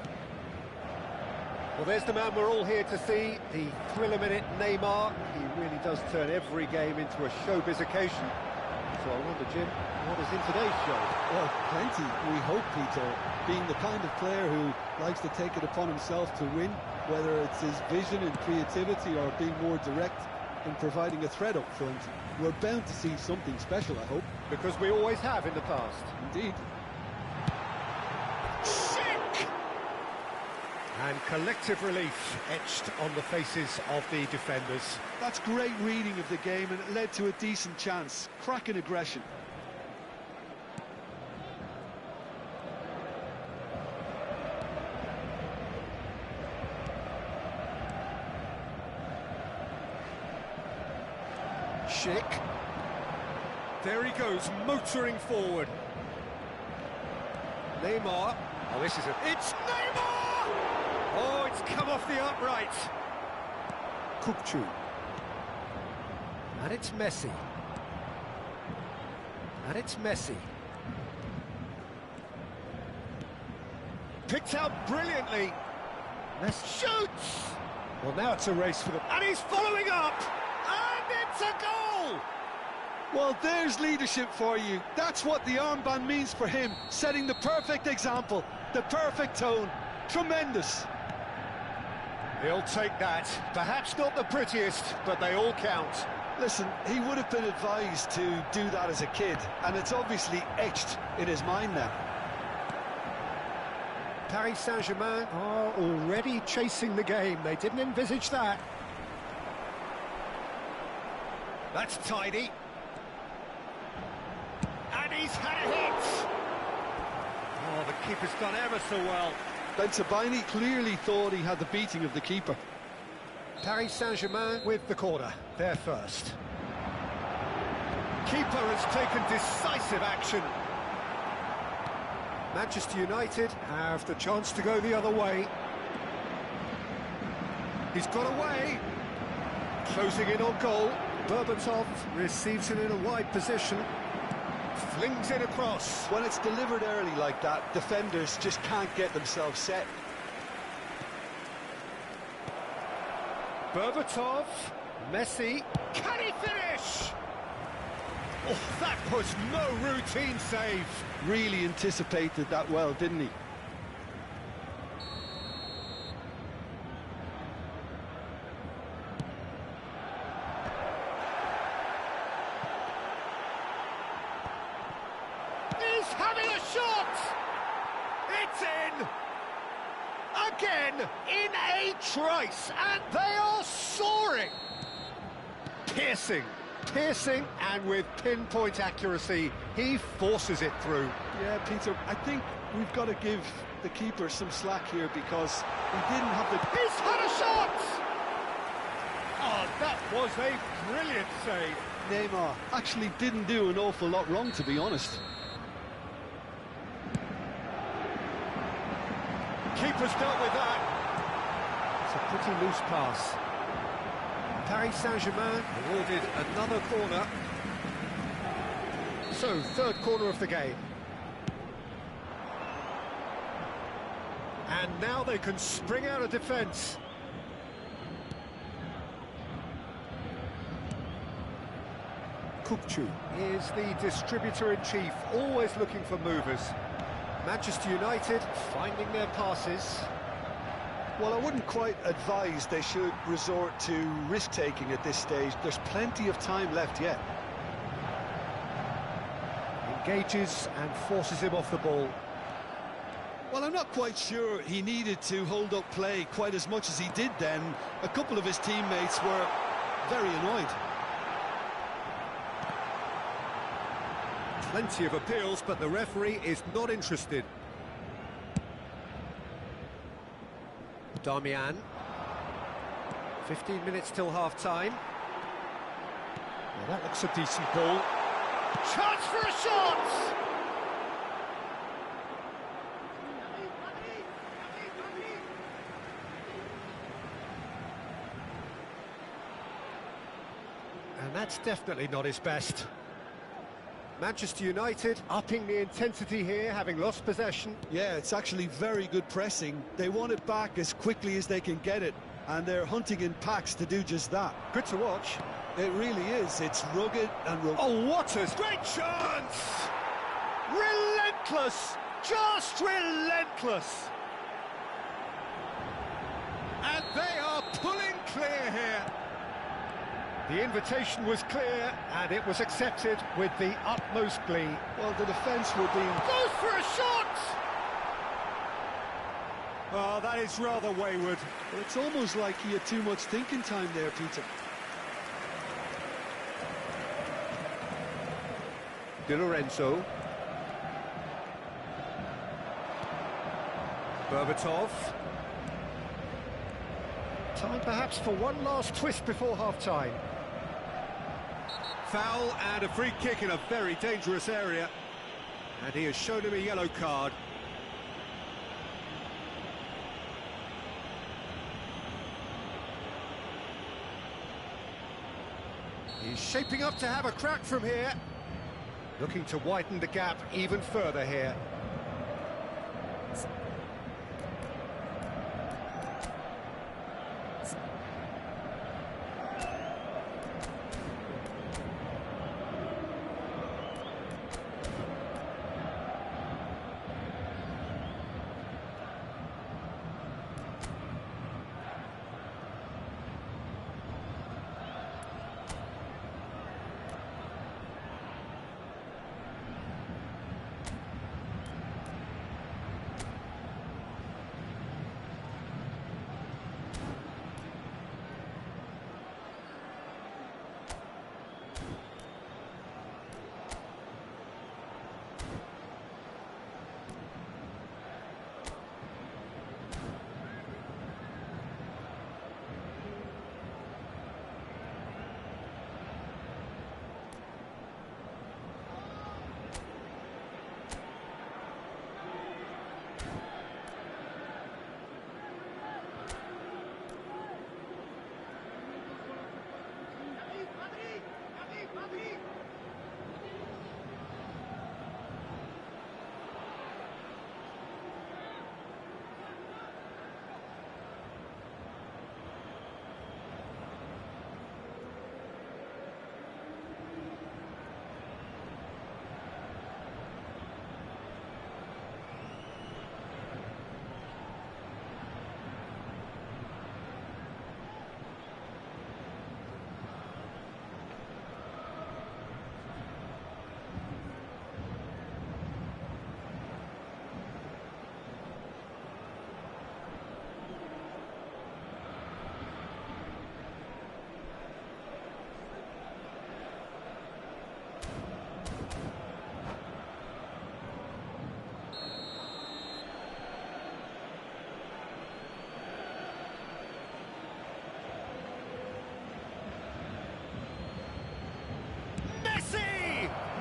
Well, there's the man we're all here to see, the thriller-minute Neymar. He really does turn every game into a showbiz occasion. So I wonder, Jim, what is in today's show? Well, plenty, we hope, Peter. Being the kind of player who likes to take it upon himself to win, whether it's his vision and creativity or being more direct in providing a threat up front, we're bound to see something special, I hope. Because we always have in the past. Indeed. And collective relief etched on the faces of the defenders. That's great reading of the game, and it led to a decent chance. Cracking aggression. Schick. There he goes, motoring forward. Neymar. Oh, this is it. It's Neymar! Oh, it's come off the upright. Kupchu. And it's Messi. And it's Messi. Picked out brilliantly. Messi shoots! Well, now it's a race for them. And he's following up! And it's a goal! Well, there's leadership for you. That's what the armband means for him, setting the perfect example, the perfect tone. Tremendous. He'll take that. Perhaps not the prettiest, but they all count. Listen, he would have been advised to do that as a kid, and it's obviously etched in his mind now. Paris Saint-Germain are already chasing the game. They didn't envisage that. That's tidy. And he's had a hit! Oh, the keeper's done ever so well. Bentabini clearly thought he had the beating of the keeper. Paris Saint-Germain with the corner. They're first. Keeper has taken decisive action. Manchester United have the chance to go the other way. He's got away. Closing in on goal. Berbatov receives it in a wide position. Flings it across. When it's delivered early like that, defenders just can't get themselves set. Berbatov, Messi, can he finish? Oh, that was no routine save. Really anticipated that well, didn't he? He's having a shot! It's in! Again, in a trice, and they are soaring! Piercing, and with pinpoint accuracy, he forces it through. Yeah, Peter, I think we've got to give the keeper some slack here because he didn't have the... He's had a shot! Oh, that was a brilliant save. Neymar actually didn't do an awful lot wrong, to be honest. Keeper's dealt with that. It's a pretty loose pass. Paris Saint-Germain awarded another corner. So, third corner of the game. And now they can spring out of defence. Kupchu is the distributor-in-chief, always looking for movers. Manchester United finding their passes. Well, I wouldn't quite advise they should resort to risk-taking at this stage. There's plenty of time left yet. Engages and forces him off the ball. Well, I'm not quite sure he needed to hold up play quite as much as he did then. A couple of his teammates were very annoyed. Plenty of appeals, but the referee is not interested. Darmian. 15 minutes till half-time. That looks a decent ball. Chance for a shot! And that's definitely not his best. Manchester United upping the intensity here, having lost possession. Yeah, it's actually very good pressing. They want it back as quickly as they can get it, and they're hunting in packs to do just that. Good to watch. It really is. It's rugged and Oh, what a great chance! Relentless! Just relentless! And they are pulling clear here. The invitation was clear, and it was accepted with the utmost glee. Well, the defence were being... Goes for a shot! Oh, that is rather wayward. Well, it's almost like he had too much thinking time there, Peter. Di Lorenzo. Berbatov. Time perhaps for one last twist before half-time. Foul and a free kick in a very dangerous area. And he has shown him a yellow card. He's shaping up to have a crack from here. Looking to widen the gap even further here.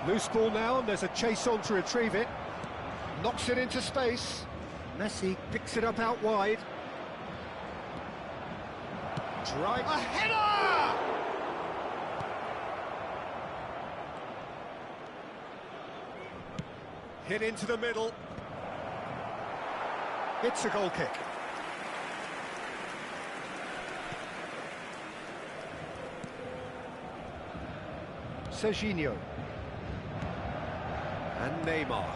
Loose ball now, and there's a chase on to retrieve it. Knocks it into space. Messi picks it up out wide. Drive. A header! Hit into the middle. It's a goal kick. Serginho. And Neymar.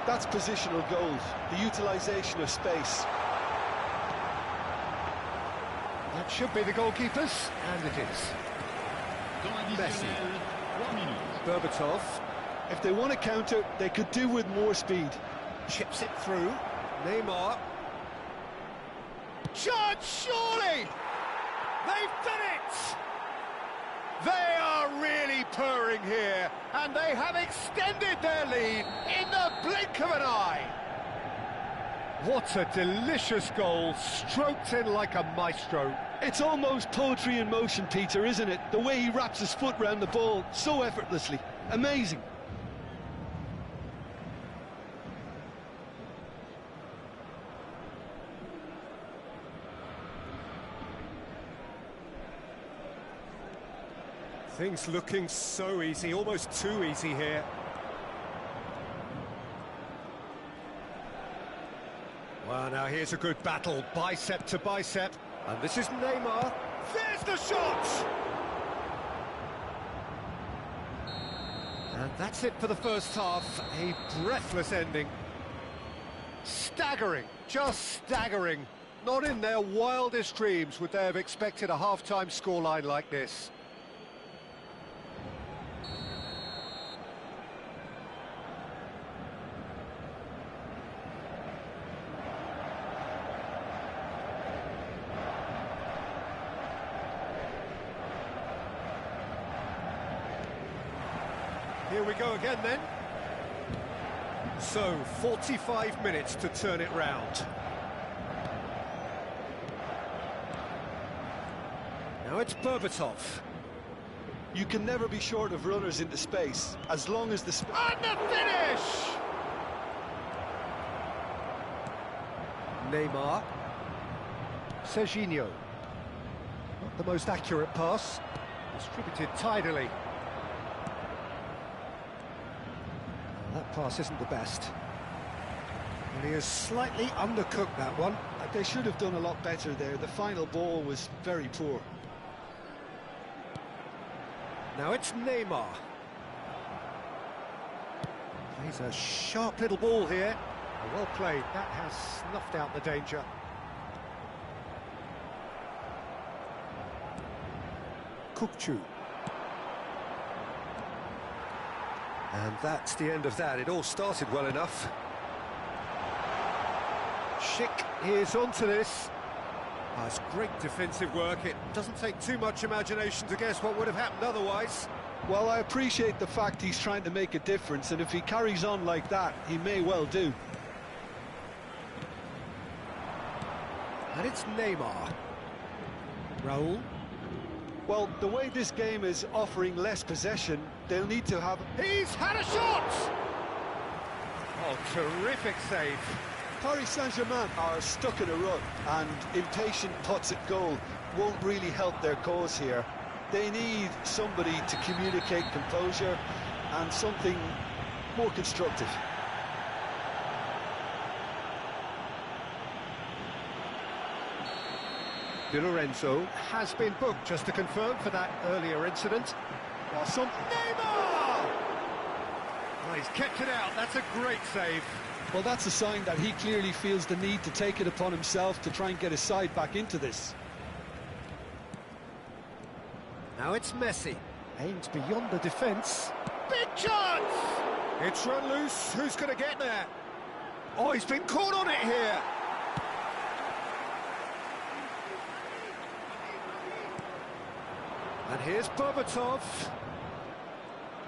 That's positional goals, the utilisation of space. That should be the goalkeepers, and it is. Messi. Berbatov. If they want to counter, they could do with more speed. Chips it through. Neymar. Chance, surely! They've done it! They are really purring here, and they have extended their lead in the blink of an eye. What a delicious goal, stroked in like a maestro. It's almost poetry in motion, Peter, isn't it? The way he wraps his foot round the ball so effortlessly. Amazing. Things looking so easy, almost too easy here. Well, now here's a good battle, bicep to bicep. And this is Neymar. There's the shot! And that's it for the first half. A breathless ending. Staggering, just staggering. Not in their wildest dreams would they have expected a half-time scoreline like this. Here we go again then. So, 45 minutes to turn it round. Now it's Berbatov. You can never be short of runners into space, as long as the... And the finish! Neymar. Serginho. Not the most accurate pass. Distributed tidily. That pass isn't the best. And he has slightly undercooked that one. They should have done a lot better there. The final ball was very poor. Now it's Neymar. Plays a sharp little ball here. Well played. That has snuffed out the danger. Kukçu. And that's the end of that. It all started well enough. Schick is onto this. That's great defensive work. It doesn't take too much imagination to guess what would have happened otherwise. Well, I appreciate the fact he's trying to make a difference, and if he carries on like that, he may well do. And it's Neymar. Raul. Well, the way this game is offering less possession, they'll need to have... He's had a shot! Oh, terrific save. Paris Saint-Germain are stuck in a rut, and impatient putts at goal won't really help their cause here. They need somebody to communicate composure and something more constructive. Di Lorenzo has been booked, just to confirm, for that earlier incident. While Neymar! Oh, he's kept it out. That's a great save. Well, that's a sign that he clearly feels the need to take it upon himself to try and get his side back into this. Now it's Messi. Aims beyond the defence. Big chance! It's run loose. Who's going to get there? Oh, he's been caught on it here. And here's Berbatov.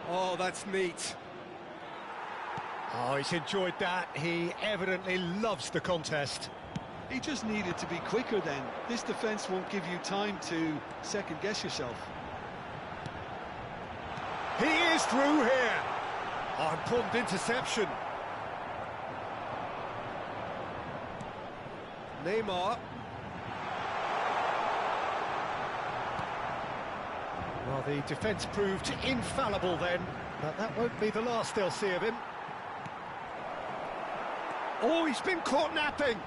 Oh, that's neat. Oh, he's enjoyed that. He evidently loves the contest. He just needed to be quicker then. This defence won't give you time to second-guess yourself. He is through here. Oh, important interception. Neymar. Well, the defence proved infallible then, but that won't be the last they'll see of him. Oh, he's been caught napping.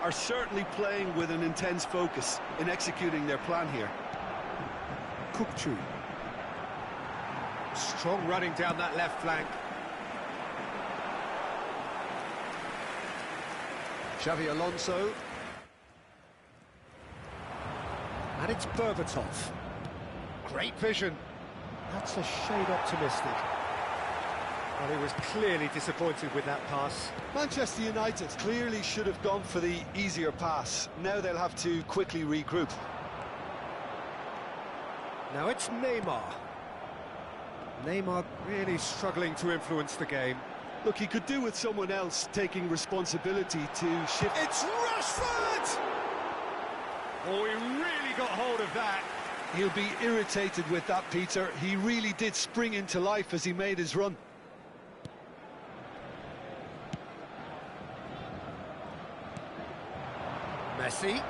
Are certainly playing with an intense focus in executing their plan here. Kukçu. Strong running down that left flank. Xavi Alonso. And it's Berbatov. Great vision. That's a shade optimistic. Well, he was clearly disappointed with that pass. Manchester United clearly should have gone for the easier pass. Now they'll have to quickly regroup. Now it's Neymar. Neymar really struggling to influence the game. Look, he could do with someone else taking responsibility to shift... It's Rashford! Oh, he really got hold of that. He'll be irritated with that, Peter. He really did spring into life as he made his run. Messi.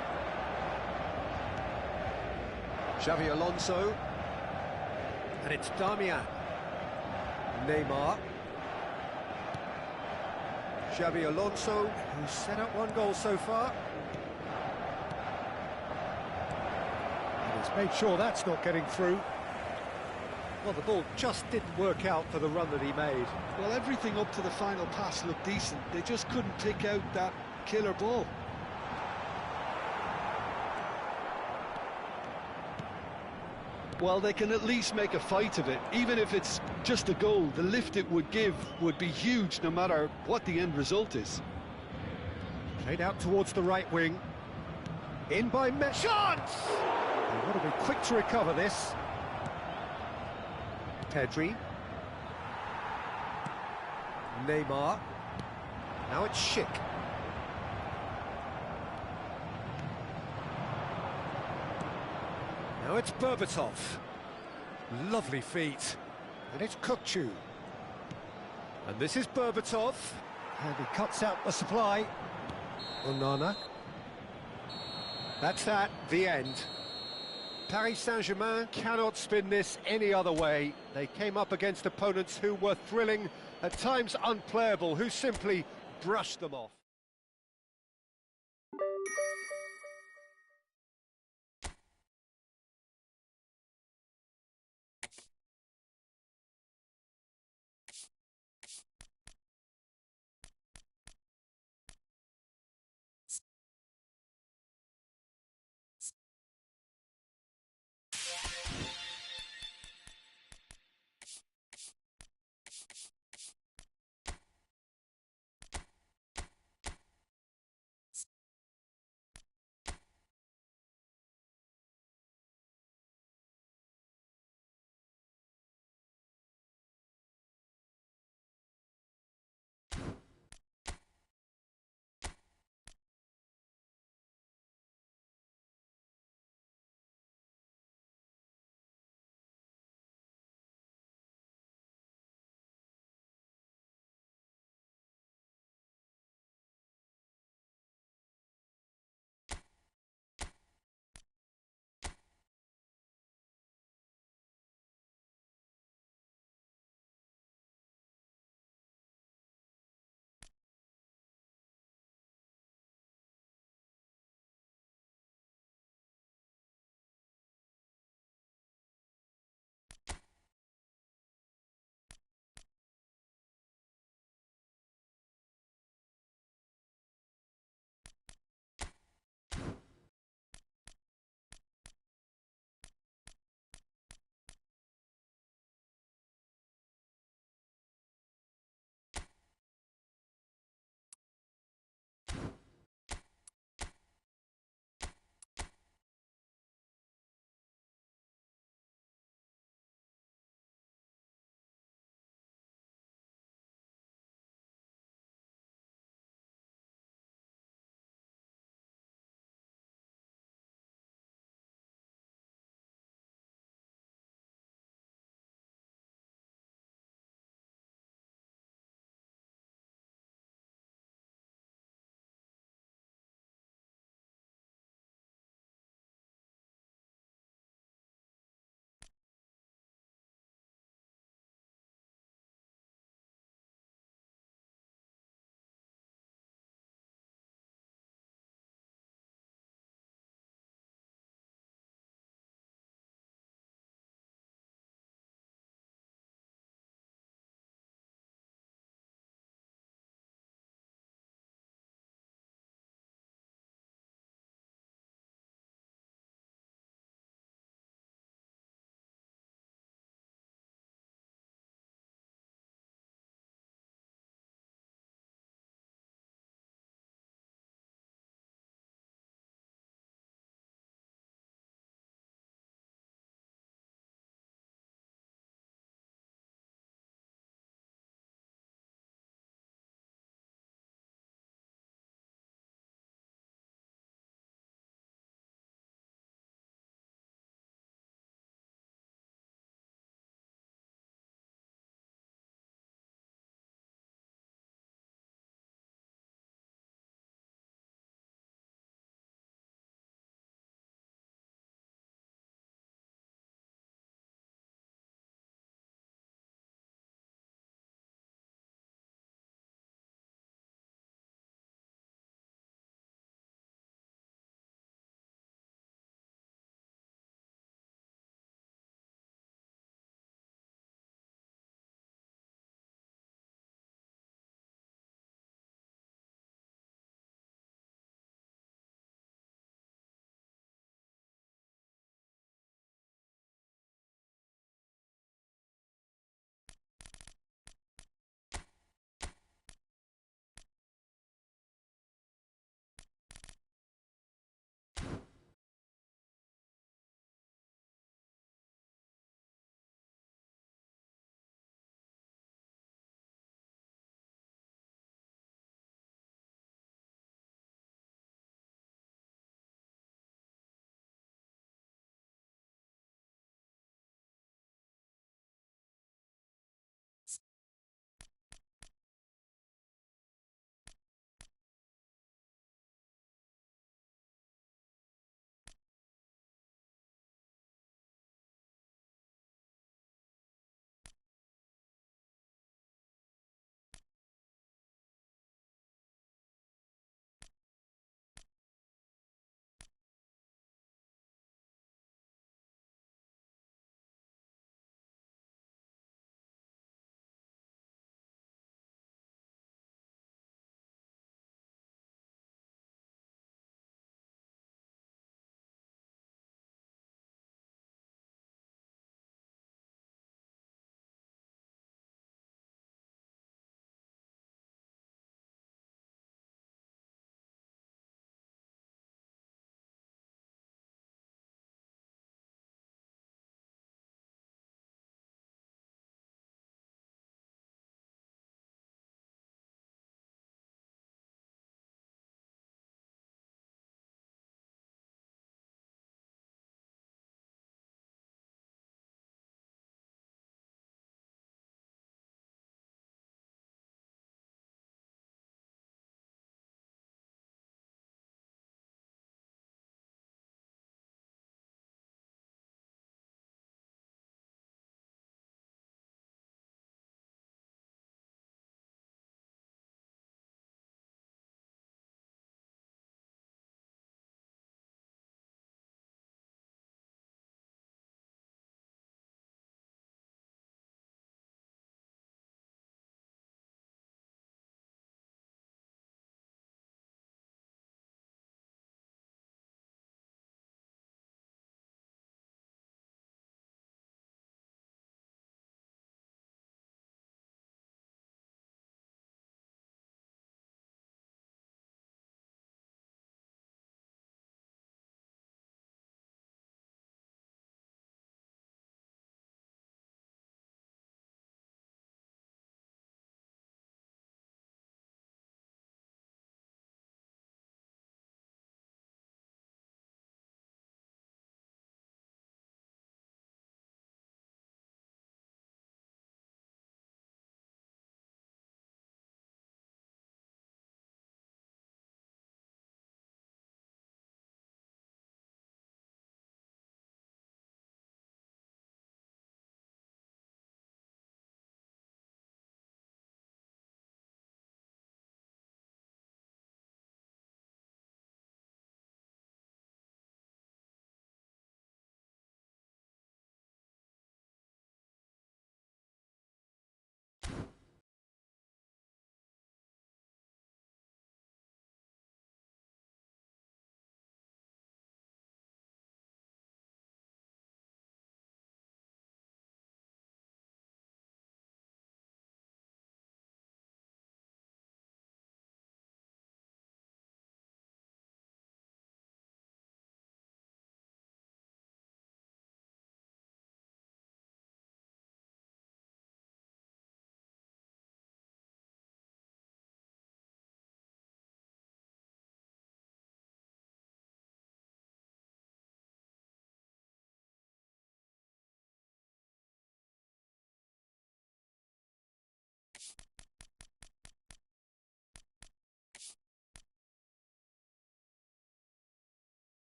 Xavi Alonso. And it's Damian. Neymar. Xavi Alonso, who's set up one goal so far. And he's made sure that's not getting through. Well, the ball just didn't work out for the run that he made. Well, everything up to the final pass looked decent. They just couldn't pick out that killer ball. Well, they can at least make a fight of it. Even if it's just a goal, the lift it would give would be huge no matter what the end result is. Played out towards the right wing. In by Messi. Chance! They've got to be quick to recover this. Pedri. Neymar. Now it's Schick. Now it's Berbatov. Lovely feet. And it's Kukçu. And this is Berbatov. And he cuts out the supply. Onana. That's that, the end. Paris Saint-Germain cannot spin this any other way. They came up against opponents who were thrilling, at times unplayable, who simply brushed them off.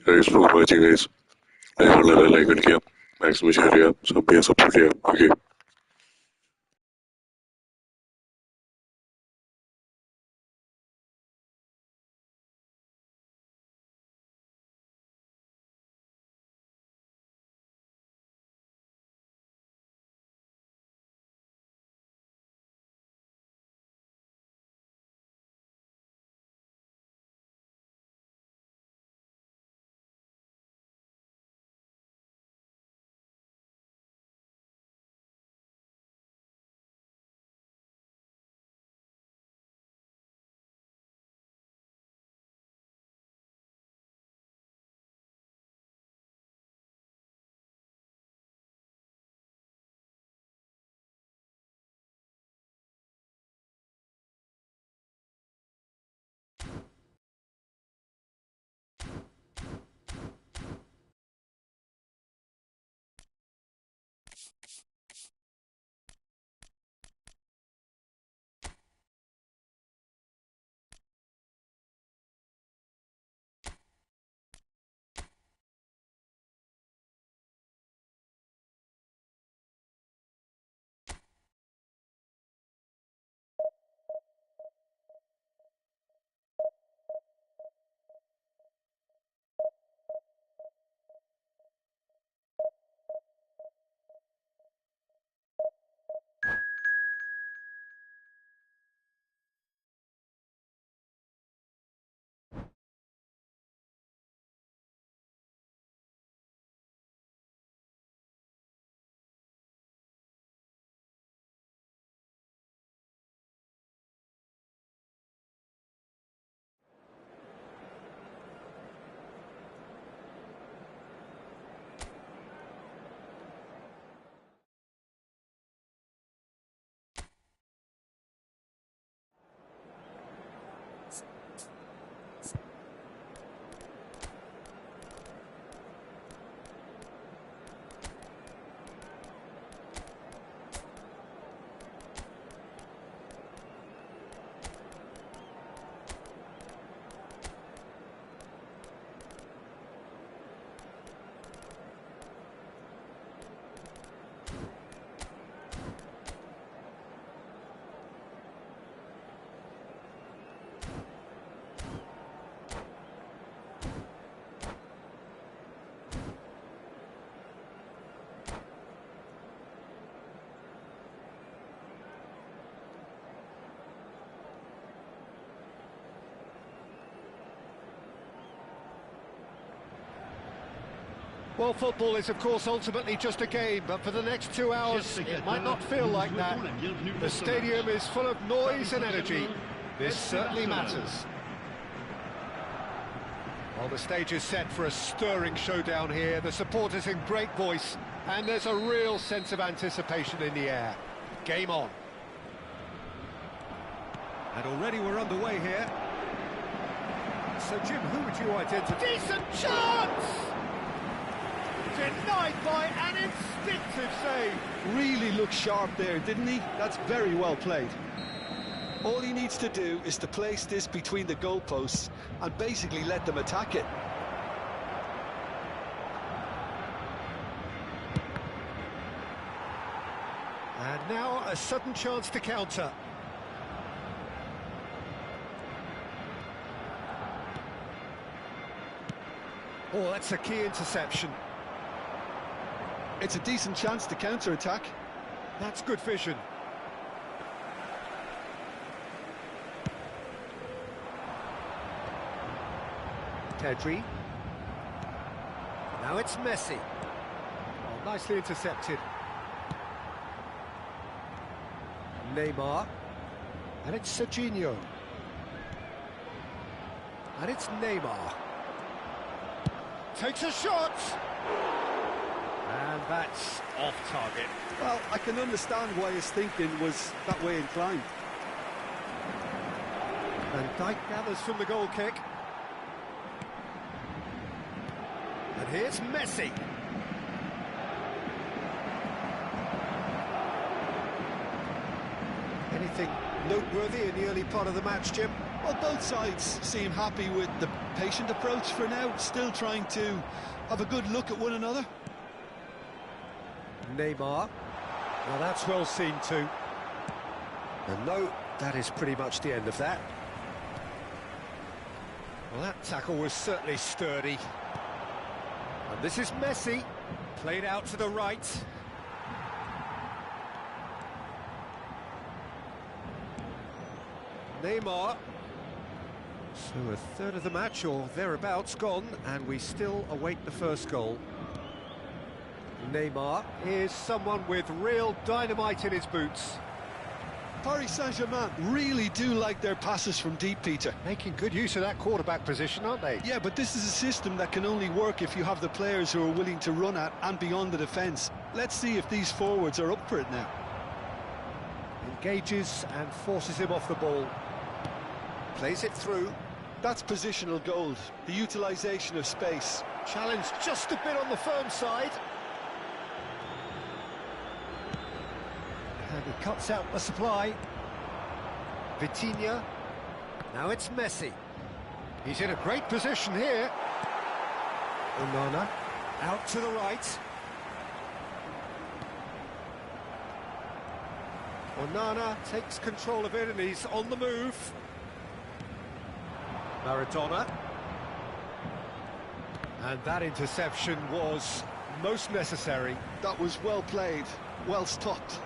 Thanks for watching guys. Like करना like किया maximum share किया सब भी support किया okay Well, football is, of course, ultimately just a game, but for the next 2 hours, it might not feel like that. The stadium is full of noise and energy. This certainly matters. Well, the stage is set for a stirring showdown here. The supporters in great voice, and there's a real sense of anticipation in the air. Game on. And already we're underway here. So, Jim, who would you identify? Decent chance! Denied by an instinctive save. Really looked sharp there, didn't he? That's very well played. All he needs to do is to place this between the goalposts and basically let them attack it. And now a sudden chance to counter. Oh, that's a key interception. It's a decent chance to counter-attack. That's good vision. Pedri. Now it's Messi. Oh, nicely intercepted. Neymar. And it's Serginho. And it's Neymar. Takes a shot! And that's off target. Well, I can understand why his thinking was that way inclined. Van Dijk gathers from the goal kick. And here's Messi. Anything noteworthy in the early part of the match, Jim? Well, both sides seem happy with the patient approach for now, still trying to have a good look at one another. Neymar. Now that's well seen too. And no, that is pretty much the end of that. Well, that tackle was certainly sturdy. And this is Messi, played out to the right. Neymar. So a third of the match or thereabouts gone, and we still await the first goal. Neymar. Here's someone with real dynamite in his boots. Paris Saint-Germain really do like their passes from deep, Peter. Making good use of that quarterback position, aren't they? Yeah, but this is a system that can only work if you have the players who are willing to run at and beyond the defence. Let's see if these forwards are up for it now. Engages and forces him off the ball. Plays it through. That's positional gold, the utilisation of space. Challenge just a bit on the firm side. And he cuts out the supply. Vitinha. Now it's Messi. He's in a great position here. Onana. Out to the right. Onana takes control of it and he's on the move. Maradona. And that interception was most necessary. That was well played, well stopped.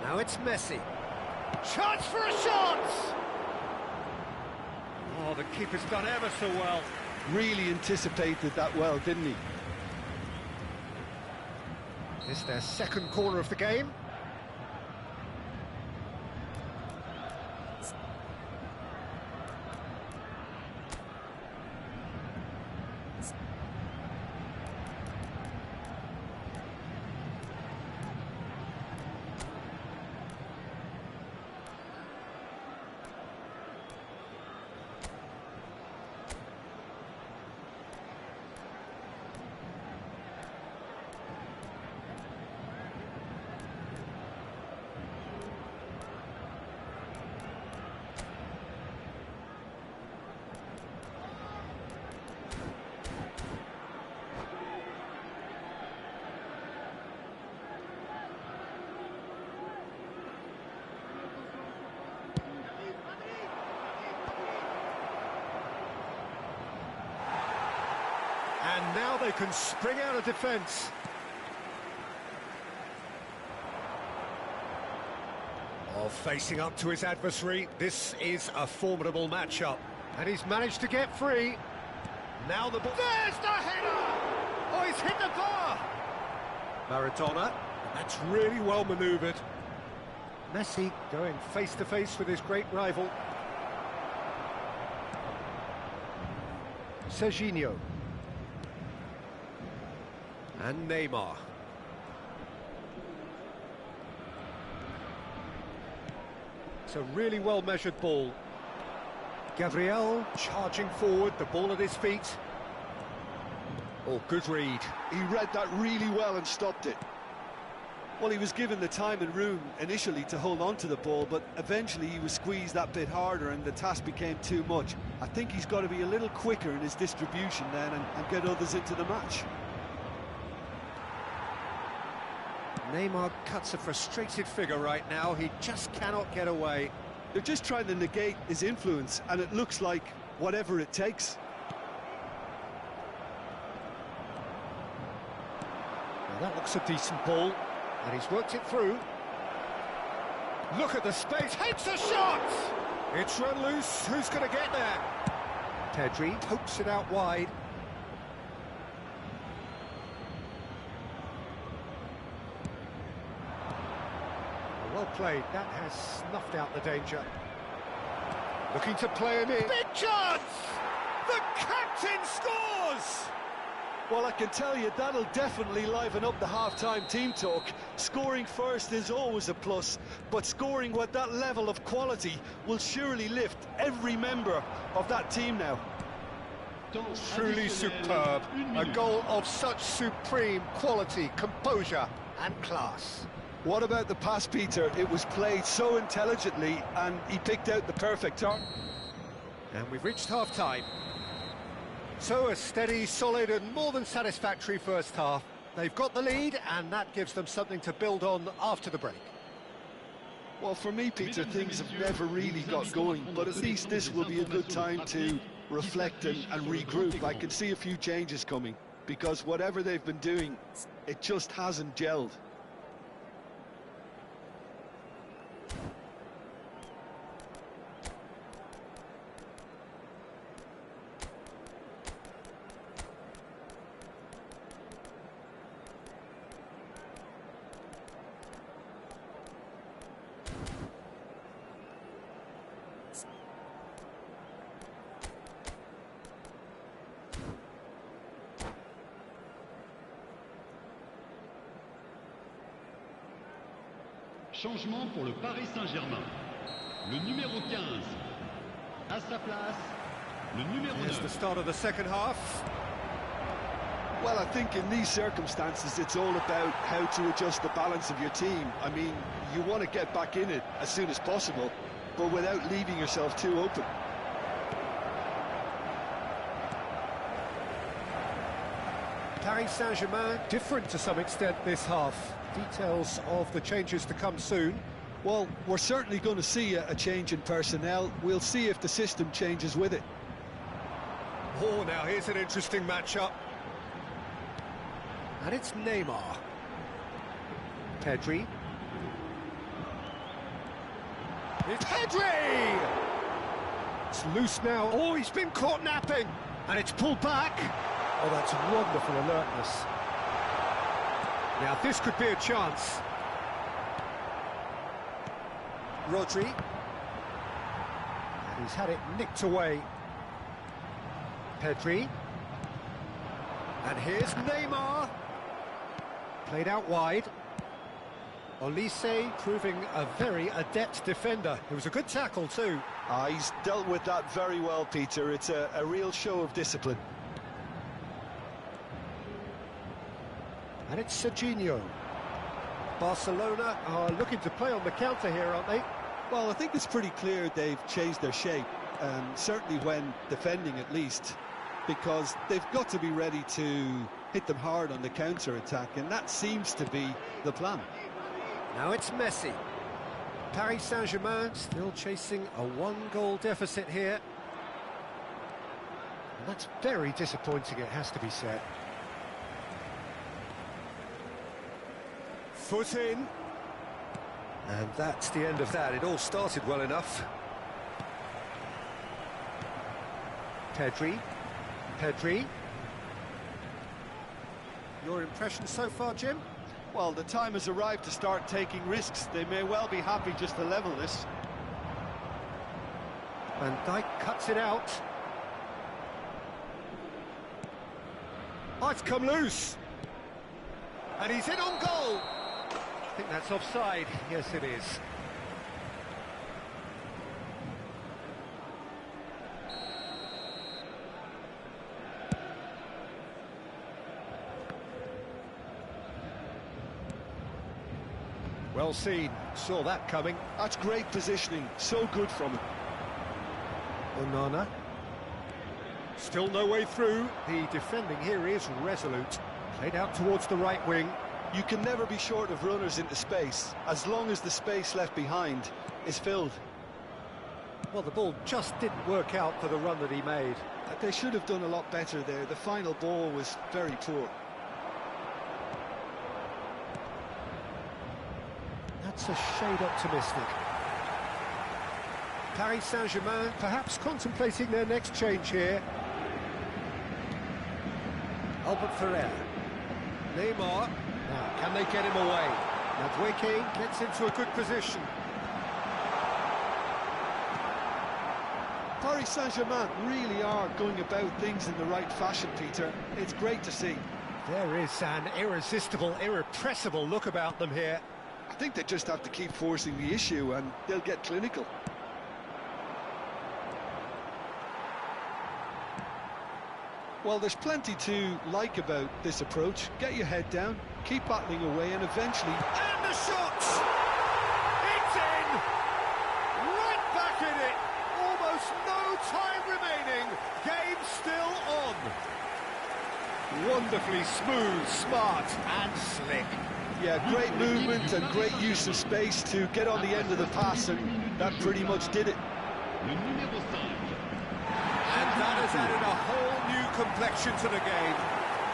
Now it's Messi. Chance for a shot! Oh, the keeper's done ever so well. Really anticipated that well, didn't he? It's their second corner of the game. And now they can spring out of defence. Oh, facing up to his adversary, this is a formidable matchup. And he's managed to get free. Now the ball... There's the header! Oh, he's hit the bar! Maradona, that's really well manoeuvred. Messi going face-to-face with his great rival. Serginho. And Neymar. It's a really well-measured ball. Gabriel charging forward, the ball at his feet. Oh, good read. He read that really well and stopped it. Well, he was given the time and room initially to hold on to the ball, but eventually he was squeezed that bit harder and the task became too much. I think he's got to be a little quicker in his distribution then and get others into the match. Neymar cuts a frustrated figure right now. He just cannot get away. They're just trying to negate his influence, and it looks like whatever it takes. Now that looks a decent ball, and he's worked it through. Look at the space, hits a shot! It's run loose, who's going to get there? Pedri pokes it out wide. Well played, that has snuffed out the danger. Looking to play him in. Big chance! The captain scores! Well, I can tell you, that'll definitely liven up the half-time team talk. Scoring first is always a plus, but scoring with that level of quality will surely lift every member of that team now. Truly superb. A goal of such supreme quality, composure and class. What about the pass, Peter? It was played so intelligently and he picked out the perfect target. And we've reached half-time. So a steady, solid and more than satisfactory first half. They've got the lead and that gives them something to build on after the break. Well, for me, Peter, things have never really got going, but at least this will be a good time to reflect and regroup. I can see a few changes coming, because whatever they've been doing, it just hasn't gelled. Changement pour le Paris Saint-Germain. Le numéro 15. À sa place, le numéro 9. Here's the start of the second half. Well, I think in these circumstances, it's all about how to adjust the balance of your team. I mean, you want to get back in it as soon as possible, but without leaving yourself too open. Paris Saint-Germain different to some extent this half. Details of the changes to come soon. Well, we're certainly going to see a change in personnel. We'll see if the system changes with it. Oh, now here's an interesting matchup. And it's Neymar. Pedri. It's Pedri! It's loose now. Oh, he's been caught napping. And it's pulled back. Oh, that's wonderful alertness. Now, this could be a chance. Rodri. And he's had it nicked away. Pedri. And here's Neymar. Played out wide. Olise proving a very adept defender. It was a good tackle too. He's dealt with that very well, Peter. It's a real show of discipline. And it's Serginho. Barcelona are looking to play on the counter here, aren't they? Well, I think it's pretty clear they've changed their shape, certainly when defending at least, because they've got to be ready to hit them hard on the counter-attack, and that seems to be the plan. Now it's Messi. Paris Saint-Germain still chasing a one-goal deficit here. And that's very disappointing, it has to be said. Foot in. And that's the end of that. It all started well enough. Pedri. Pedri. Your impression so far, Jim? Well, the time has arrived to start taking risks. They may well be happy just to level this. Van Dijk cuts it out. Oh, it's come loose. And he's in on goal. I think that's offside. Yes, it is. Well seen. Saw that coming. That's great positioning. So good from him. Onana. Still no way through. The defending here is resolute. Played out towards the right wing. You can never be short of runners into space, as long as the space left behind is filled. Well, the ball just didn't work out for the run that he made. They should have done a lot better there. The final ball was very poor. That's a shade optimistic. Paris Saint-Germain perhaps contemplating their next change here. Albert Ferrer. Neymar. Now, can they get him away? Madueke gets into a good position. Paris Saint-Germain really are going about things in the right fashion, Peter. It's great to see. There is an irresistible, irrepressible look about them here. I think they just have to keep forcing the issue and they'll get clinical. Well, there's plenty to like about this approach. Get your head down, keep battling away, and eventually... And the shot! It's in! Right back in it! Almost no time remaining. Game still on. Wonderfully smooth, smart and slick. Yeah, great movement and great use of space to get on the end of the pass, and that pretty much did it. Le numéro 5. And that has added a whole new complexion to the game.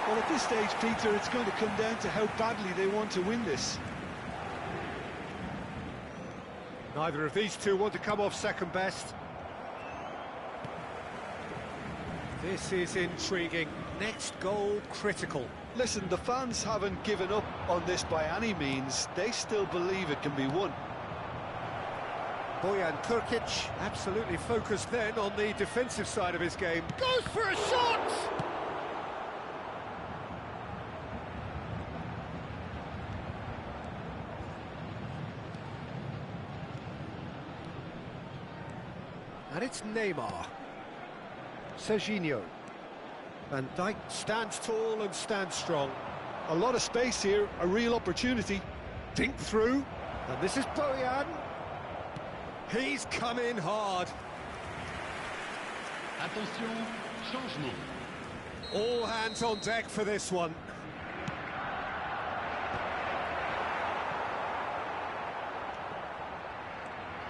Well, at this stage, Peter, it's going to come down to how badly they want to win this. Neither of these two want to come off second best. This is intriguing. Next goal critical. Listen, the fans haven't given up on this by any means. They still believe it can be won. Bojan Krkić absolutely focused then on the defensive side of his game. Goes for a shot! And it's Neymar. Serginho. Van Dijk stands tall and stands strong. A lot of space here, a real opportunity. Dink through, and this is Bojan. He's come in hard. Attention, changement. All hands on deck for this one.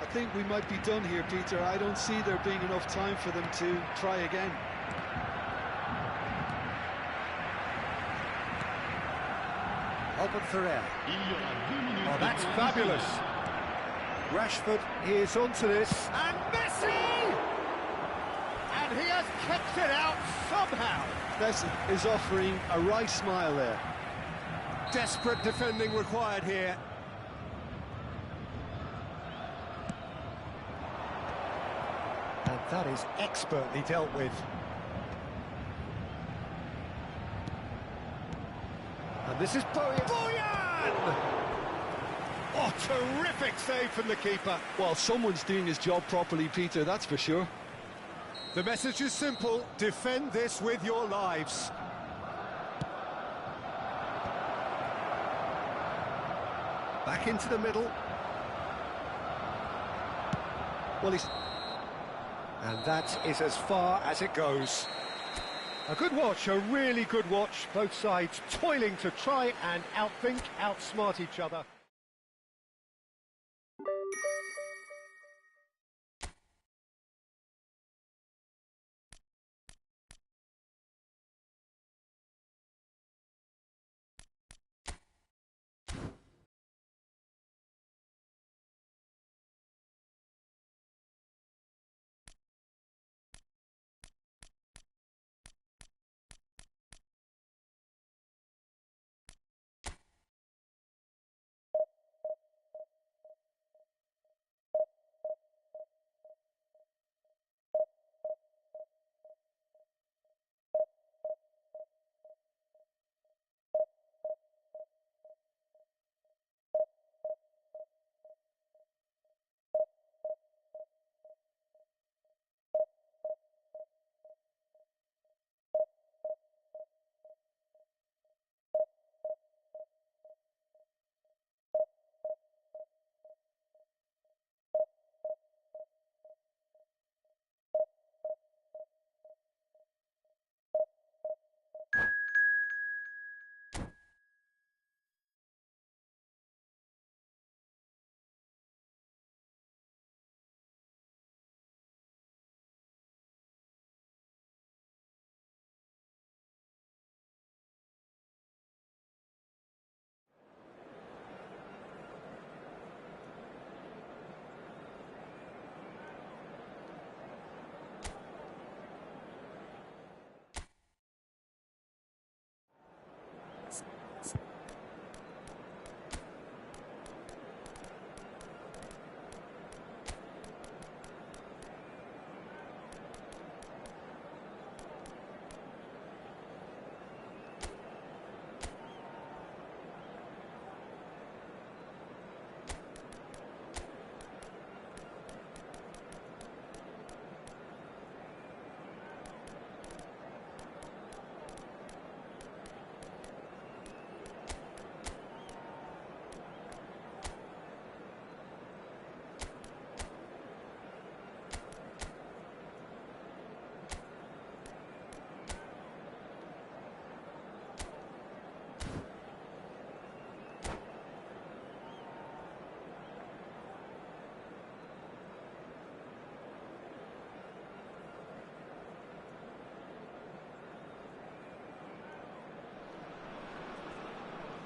I think we might be done here, Peter. I don't see there being enough time for them to try again. Albert Ferrer. Il y aura 2 minutes. Oh, that's de temps fabulous. additionnels. Rashford is onto this. And Messi! And he has kept it out somehow. Messi is offering a right smile there. Desperate defending required here. And that is expertly dealt with. And this is Bojan! Bojan! Oh, terrific save from the keeper. Well, someone's doing his job properly, Peter, that's for sure. The message is simple: defend this with your lives. Back into the middle. Well, he's... And that is as far as it goes. A good watch, a really good watch. Both sides toiling to try and outthink, outsmart each other.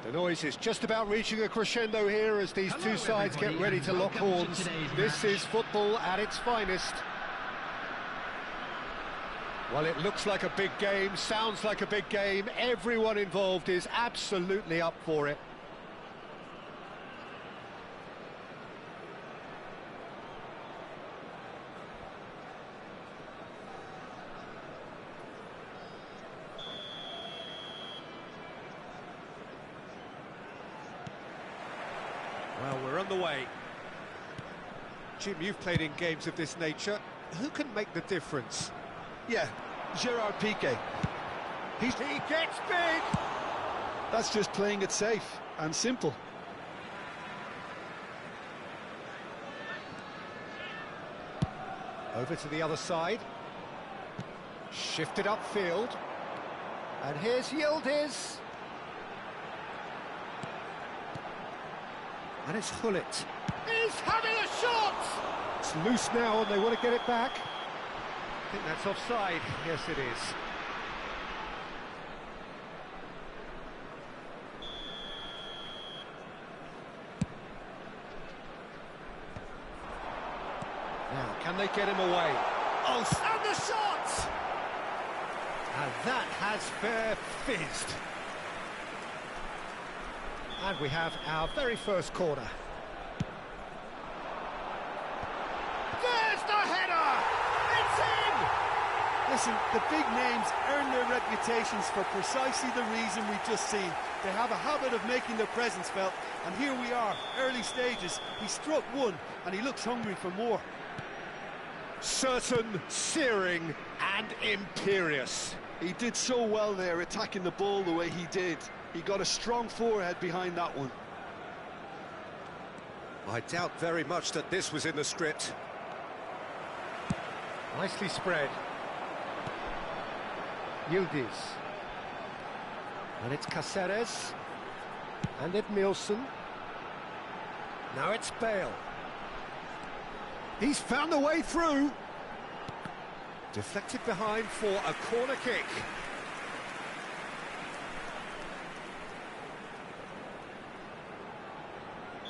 The noise is just about reaching a crescendo here as these two sides get ready to lock horns. This is football at its finest. Well, it looks like a big game, sounds like a big game. Everyone involved is absolutely up for it. Well, we're on the way. Jim, you've played in games of this nature. Who can make the difference? Yeah, Gerard Piqué. He gets big! That's just playing it safe and simple. Over to the other side. Shifted upfield. And here's Yildiz. And it's Hullet. He's having a shot! It's loose now and they want to get it back. I think that's offside. Yes, it is. Now, can they get him away? Oh, and the shot! And that has fair fizzed. And we have our very first corner. There's the header! It's in! Listen, the big names earn their reputations for precisely the reason we've just seen. They have a habit of making their presence felt, and here we are, early stages. He struck one, and he looks hungry for more. Certain, searing, and imperious. He did so well there, attacking the ball the way he did. He got a strong forehead behind that one. I doubt very much that this was in the script. Nicely spread. Yildiz. And it's Caceres. And Edmilson. Now it's Bale. He's found a way through. Deflected behind for a corner kick.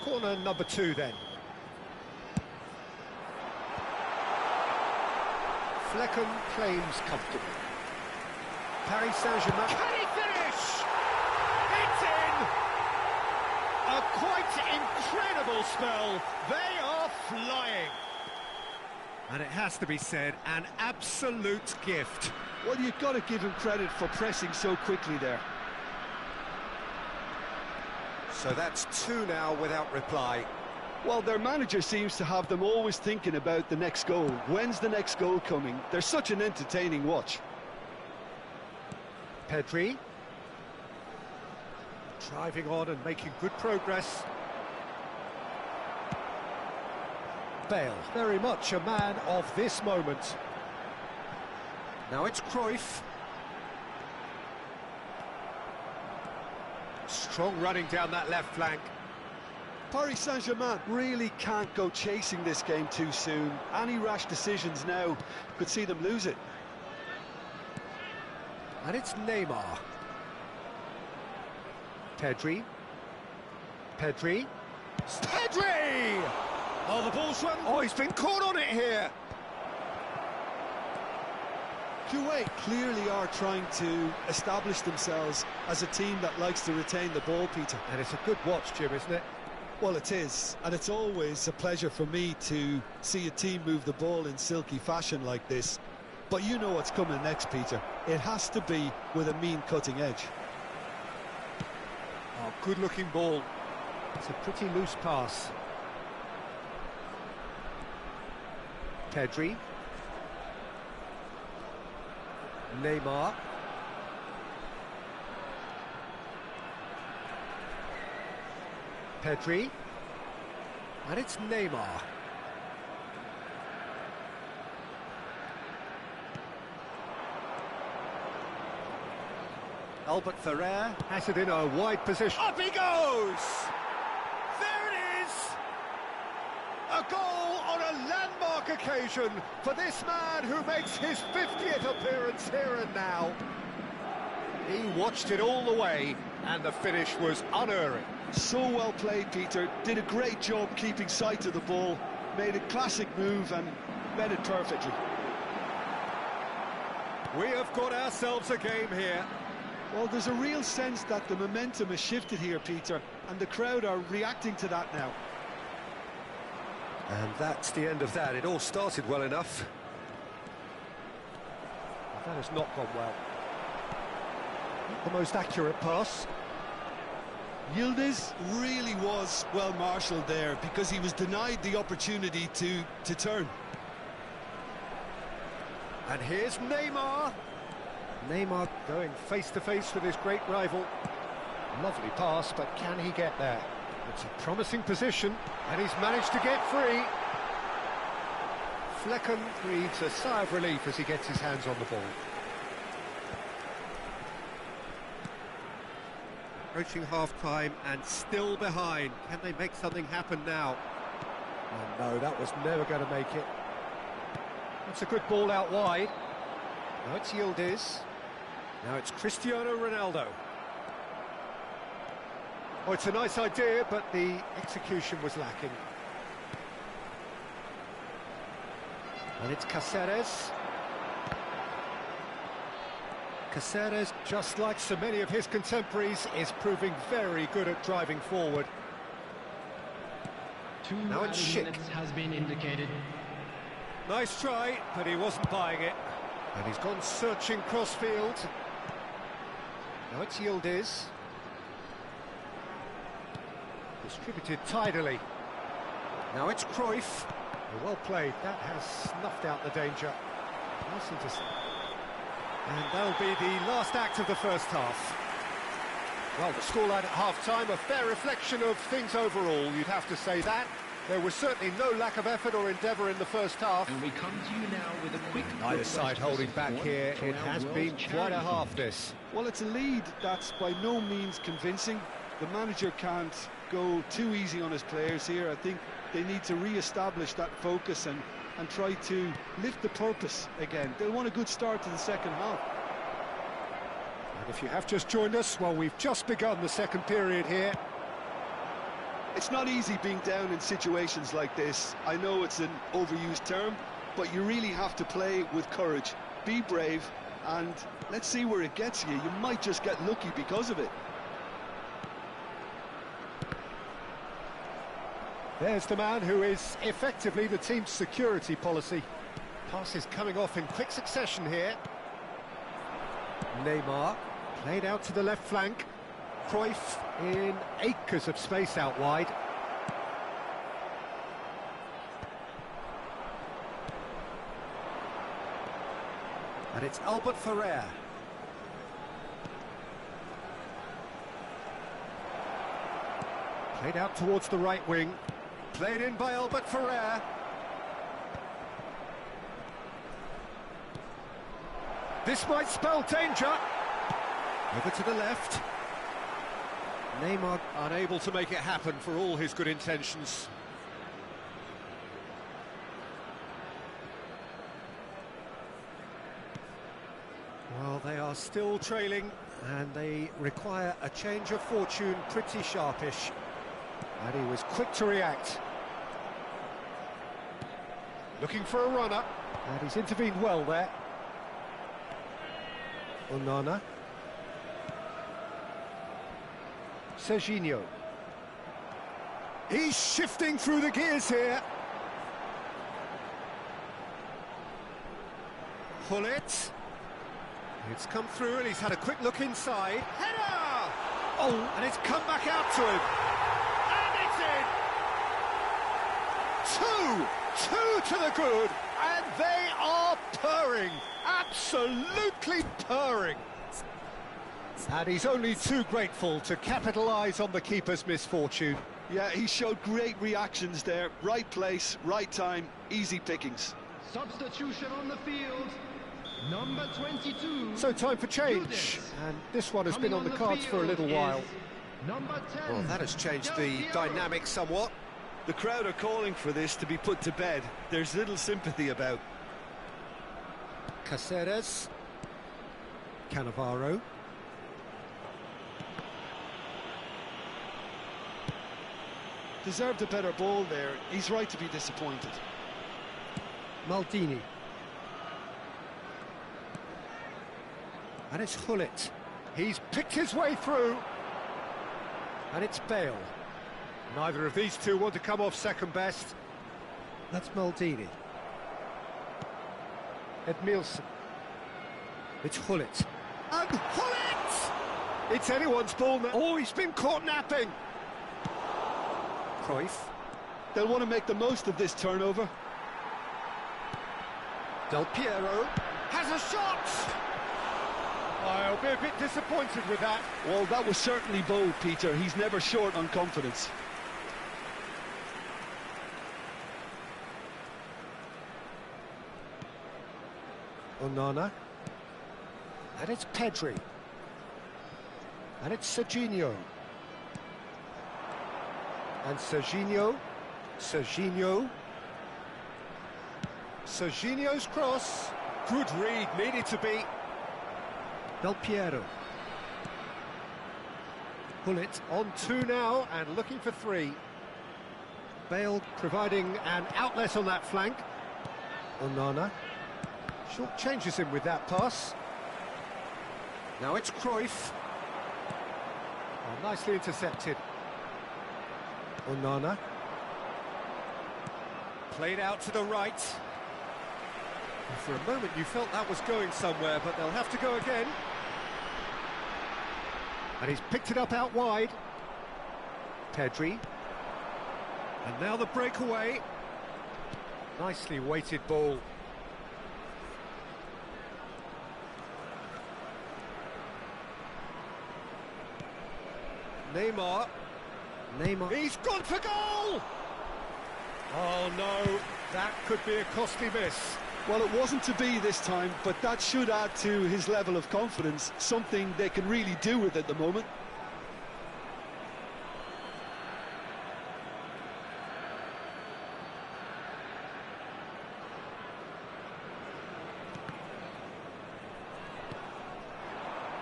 Corner number 2 then. Flecken claims comfortably. Paris Saint-Germain. Can he finish? It's in! A quite incredible spell. They are flying. And it has to be said, an absolute gift. Well, you've got to give him credit for pressing so quickly there. So that's 2 now without reply. Well, their manager seems to have them always thinking about the next goal. When's the next goal coming? They're such an entertaining watch. Pedri. Driving on and making good progress. Bale, very much a man of this moment. Now it's Cruyff. Strong running down that left flank. Paris Saint-Germain really can't go chasing this game too soon. Any rash decisions now could see them lose it. And it's Neymar. Pedri. Pedri. Pedri! Oh, the ball's run. Oh, he's been caught on it here. Kuwait clearly are trying to establish themselves as a team that likes to retain the ball, Peter. And it's a good watch, Jim, isn't it? Well, it is, and it's always a pleasure for me to see a team move the ball in silky fashion like this. But you know what's coming next, Peter. It has to be with a mean cutting edge. Oh, good-looking ball. It's a pretty loose pass. Pedri. Neymar. Pedri. And it's Neymar. Albert Ferrer has it in a wide position. Up he goes! There it is! A goal on a landmark occasion for this man who makes his 50th appearance here and now. He watched it all the way and the finish was unerring. So well played, Peter. Did a great job keeping sight of the ball, made a classic move and met it perfectly. We have got ourselves a game here. Well, there's a real sense that the momentum has shifted here, Peter, and the crowd are reacting to that now. And that's the end of that. It all started well enough. That has not gone well. Not the most accurate pass. Yildiz really was well marshalled there because he was denied the opportunity to turn. And here's Neymar. Neymar going face-to-face with his great rival. Lovely pass, but can he get there? It's a promising position, and he's managed to get free. Flecken breathes a sigh of relief as he gets his hands on the ball. Approaching half-time and still behind. Can they make something happen now? Oh no, that was never going to make it. That's a good ball out wide. Now it's Yildiz. Now it's Cristiano Ronaldo. Oh, it's a nice idea, but the execution was lacking. And it's Caceres. Caceres, just like so many of his contemporaries, is proving very good at driving forward. Now it's Schick. Has been indicated. Nice try, but he wasn't buying it. And he's gone searching cross-field. Now it's Yildiz. Distributed tidily. Now it's Cruyff. Well played. That has snuffed out the danger. Nice intercept. And that'll be the last act of the first half. Well, the scoreline at half-time, a fair reflection of things overall, you'd have to say that. There was certainly no lack of effort or endeavour in the first half. And we come to you now with a quick... Neither side holding back here. It has been quite a half, this. Well, it's a lead that's by no means convincing. The manager can't go too easy on his players here. I think they need to re-establish that focus and try to lift the purpose again. They'll want a good start to the second half. And if you have just joined us, well, we've just begun the second period here. It's not easy being down in situations like this. I know it's an overused term, but you really have to play with courage. Be brave, and let's see where it gets you. You might just get lucky because of it. There's the man who is effectively the team's security policy. Passes coming off in quick succession here. Neymar, played out to the left flank. Cruyff in acres of space out wide. And it's Albert Ferrer. Played out towards the right wing. Played in by Albert Ferrer. This might spell danger. Over to the left. Neymar unable to make it happen for all his good intentions. Well, they are still trailing, and they require a change of fortune pretty sharpish. And he was quick to react. Looking for a runner, and he's intervened well there. Onana. Serginho. He's shifting through the gears here. Hullet. It's come through and he's had a quick look inside. Header! Oh, and it's come back out to him. And it's in! Two to the good, and they are purring. Absolutely purring. And he's only too grateful to capitalise on the keeper's misfortune. Yeah, he showed great reactions there. Right place, right time, easy pickings. Substitution on the field. Number 22. So time for change. And this one has been on the cards for a little while. Number 10. Well, that has changed the dynamic somewhat. The crowd are calling for this to be put to bed. There's little sympathy about. Caceres. Cannavaro. Deserved a better ball there. He's right to be disappointed. Maldini. And it's Hullet. He's picked his way through. And it's Bale. Neither of these two want to come off second best. That's Maldini. Edmilson. It's Hullet. And Hullet! It's anyone's ball now. Oh, he's been caught napping. Cruyff. They'll want to make the most of this turnover. Del Piero has a shot! I'll be a bit disappointed with that. Well, that was certainly bold, Peter. He's never short on confidence. Onana. And it's Pedri. And it's Serginho. And Serginho. Serginho's cross. Good read, needed to be. Del Piero. Hullet on 2 now and looking for 3. Bale providing an outlet on that flank. Onana. Short changes him with that pass. Now it's Cruyff. Oh, nicely intercepted. Onana. Played out to the right. And for a moment you felt that was going somewhere, but they'll have to go again. And he's picked it up out wide. Pedri. And now the breakaway. Nicely weighted ball. Neymar. He's gone for goal! Oh no, that could be a costly miss. Well, it wasn't to be this time, but that should add to his level of confidence, something they can really do with at the moment.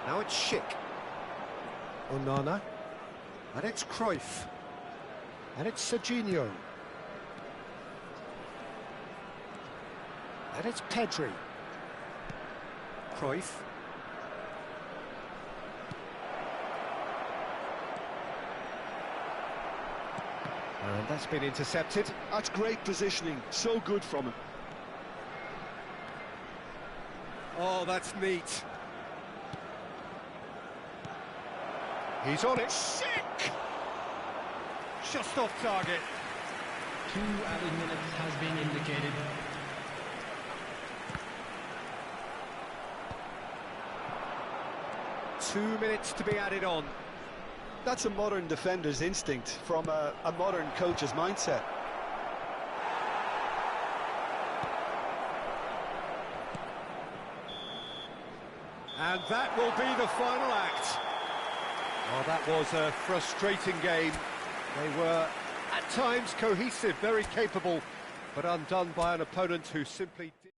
Now it's Schick. Onana. And it's Cruyff. And it's Serginho. And it's Pedri. Cruyff. And that's been intercepted. That's great positioning, so good from him. Oh, that's neat. He's on it. Sick! Just off target. 2 added minutes has been indicated. Two minutes to be added on. That's a modern defender's instinct from a modern coach's mindset. And that will be the final act. Oh, that was a frustrating game. They were, at times, cohesive, very capable, but undone by an opponent who simply did...